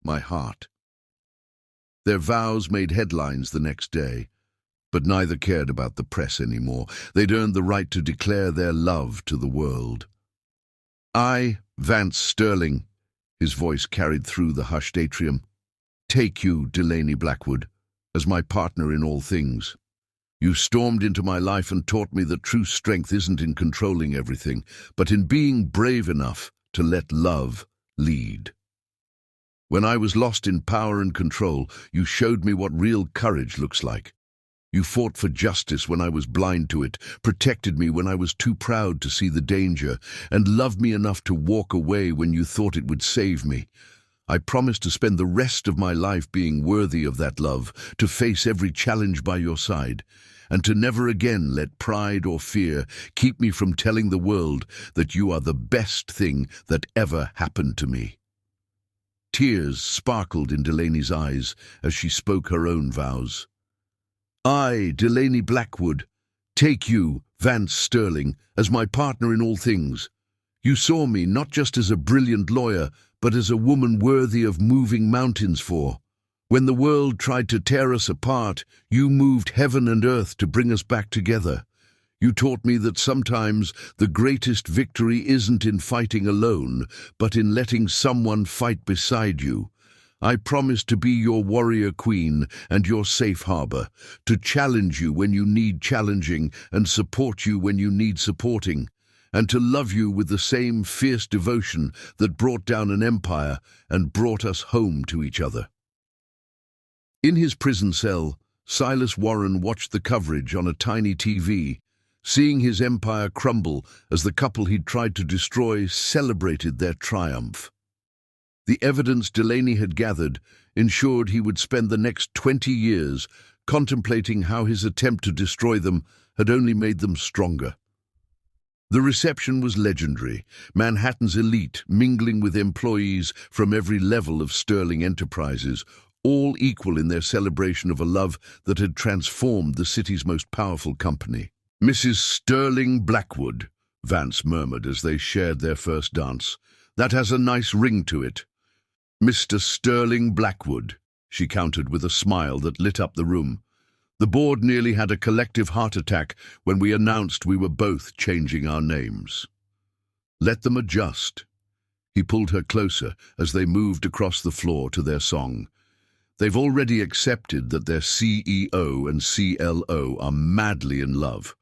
my heart." Their vows made headlines the next day, but neither cared about the press anymore. They'd earned the right to declare their love to the world. "I, Vance Sterling," his voice carried through the hushed atrium, "take you, Delaney Blackwood, as my partner in all things. You stormed into my life and taught me that true strength isn't in controlling everything, but in being brave enough to let love lead. When I was lost in power and control, you showed me what real courage looks like. You fought for justice when I was blind to it, protected me when I was too proud to see the danger, and loved me enough to walk away when you thought it would save me. I promise to spend the rest of my life being worthy of that love, to face every challenge by your side, and to never again let pride or fear keep me from telling the world that you are the best thing that ever happened to me." Tears sparkled in Delaney's eyes as she spoke her own vows. "I, Delaney Blackwood, take you, Vance Sterling, as my partner in all things. You saw me not just as a brilliant lawyer, but as a woman worthy of moving mountains for. When the world tried to tear us apart, you moved heaven and earth to bring us back together. You taught me that sometimes the greatest victory isn't in fighting alone, but in letting someone fight beside you. I promise to be your warrior queen and your safe harbor, to challenge you when you need challenging and support you when you need supporting, and to love you with the same fierce devotion that brought down an empire and brought us home to each other." In his prison cell, Silas Warren watched the coverage on a tiny TV, seeing his empire crumble as the couple he'd tried to destroy celebrated their triumph. The evidence Delaney had gathered ensured he would spend the next 20 years contemplating how his attempt to destroy them had only made them stronger. The reception was legendary, Manhattan's elite mingling with employees from every level of Sterling Enterprises, all equal in their celebration of a love that had transformed the city's most powerful company. "Mrs. Sterling Blackwood," Vance murmured as they shared their first dance. "That has a nice ring to it." Mr. Sterling Blackwood, she countered with a smile that lit up the room. The board nearly had a collective heart attack when we announced we were both changing our names. Let them adjust. He pulled her closer as they moved across the floor to their song. They've already accepted that their CEO and CLO are madly in love.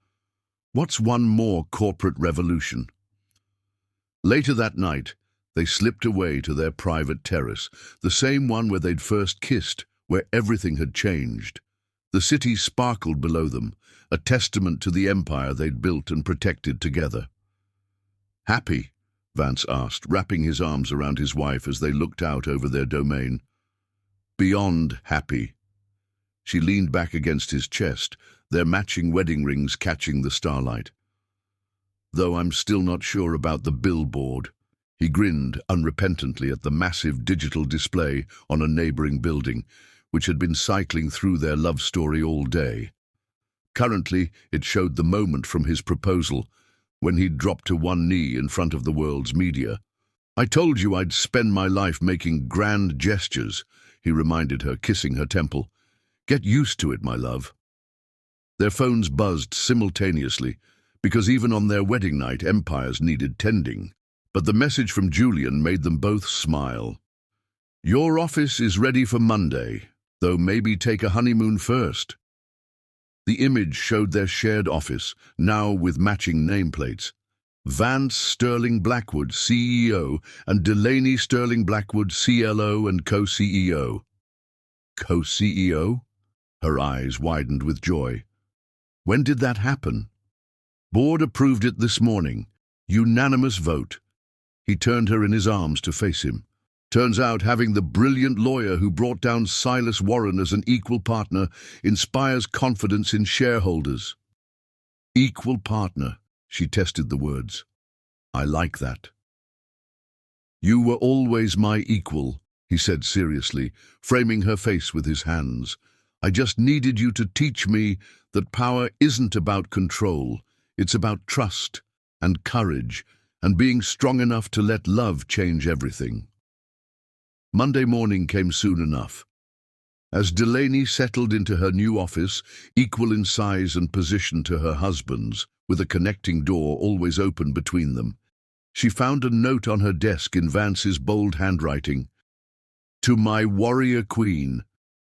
What's one more corporate revolution? Later that night, they slipped away to their private terrace, the same one where they'd first kissed, where everything had changed. The city sparkled below them, a testament to the empire they'd built and protected together. Happy? Vance asked, wrapping his arms around his wife as they looked out over their domain. Beyond happy. She leaned back against his chest, their matching wedding rings catching the starlight. Though I'm still not sure about the billboard. He grinned unrepentantly at the massive digital display on a neighboring building, which had been cycling through their love story all day. Currently, it showed the moment from his proposal, when he'd dropped to one knee in front of the world's media. I told you I'd spend my life making grand gestures, he reminded her, kissing her temple. Get used to it, my love. Their phones buzzed simultaneously, because even on their wedding night, empires needed tending. But the message from Julian made them both smile. Your office is ready for Monday, though maybe take a honeymoon first. The image showed their shared office, now with matching nameplates. Vance Sterling Blackwood, CEO, and Delaney Sterling Blackwood, CLO and co-CEO. Co-CEO? Her eyes widened with joy. When did that happen? Board approved it this morning. Unanimous vote. He turned her in his arms to face him. Turns out having the brilliant lawyer who brought down Silas Warren as an equal partner inspires confidence in shareholders. Equal partner, she tested the words. I like that. You were always my equal, he said seriously, framing her face with his hands. I just needed you to teach me that power isn't about control. It's about trust and courage and being strong enough to let love change everything. Monday morning came soon enough. As Delaney settled into her new office, equal in size and position to her husband's, with a connecting door always open between them, she found a note on her desk in Vance's bold handwriting. To my warrior queen,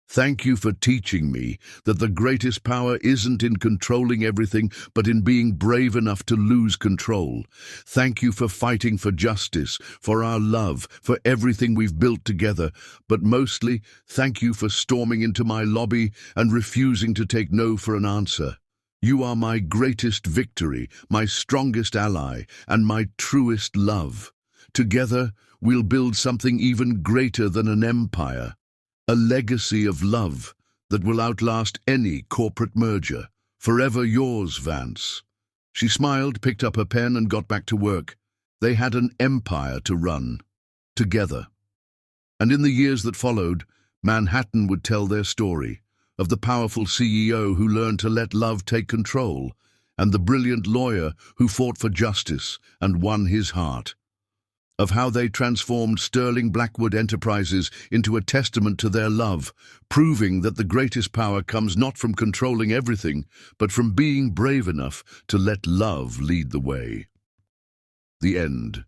thank you for teaching me that the greatest power isn't in controlling everything, but in being brave enough to lose control. Thank you for fighting for justice, for our love, for everything we've built together. But mostly, thank you for storming into my lobby and refusing to take no for an answer. You are my greatest victory, my strongest ally, and my truest love. Together, we'll build something even greater than an empire. A legacy of love that will outlast any corporate merger. Forever yours, Vance. She smiled, picked up her pen, and got back to work. They had an empire to run. Together. And in the years that followed, Manhattan would tell their story of the powerful CEO who learned to let love take control, and the brilliant lawyer who fought for justice and won his heart. Of how they transformed Sterling Blackwood Enterprises into a testament to their love, proving that the greatest power comes not from controlling everything, but from being brave enough to let love lead the way. The end.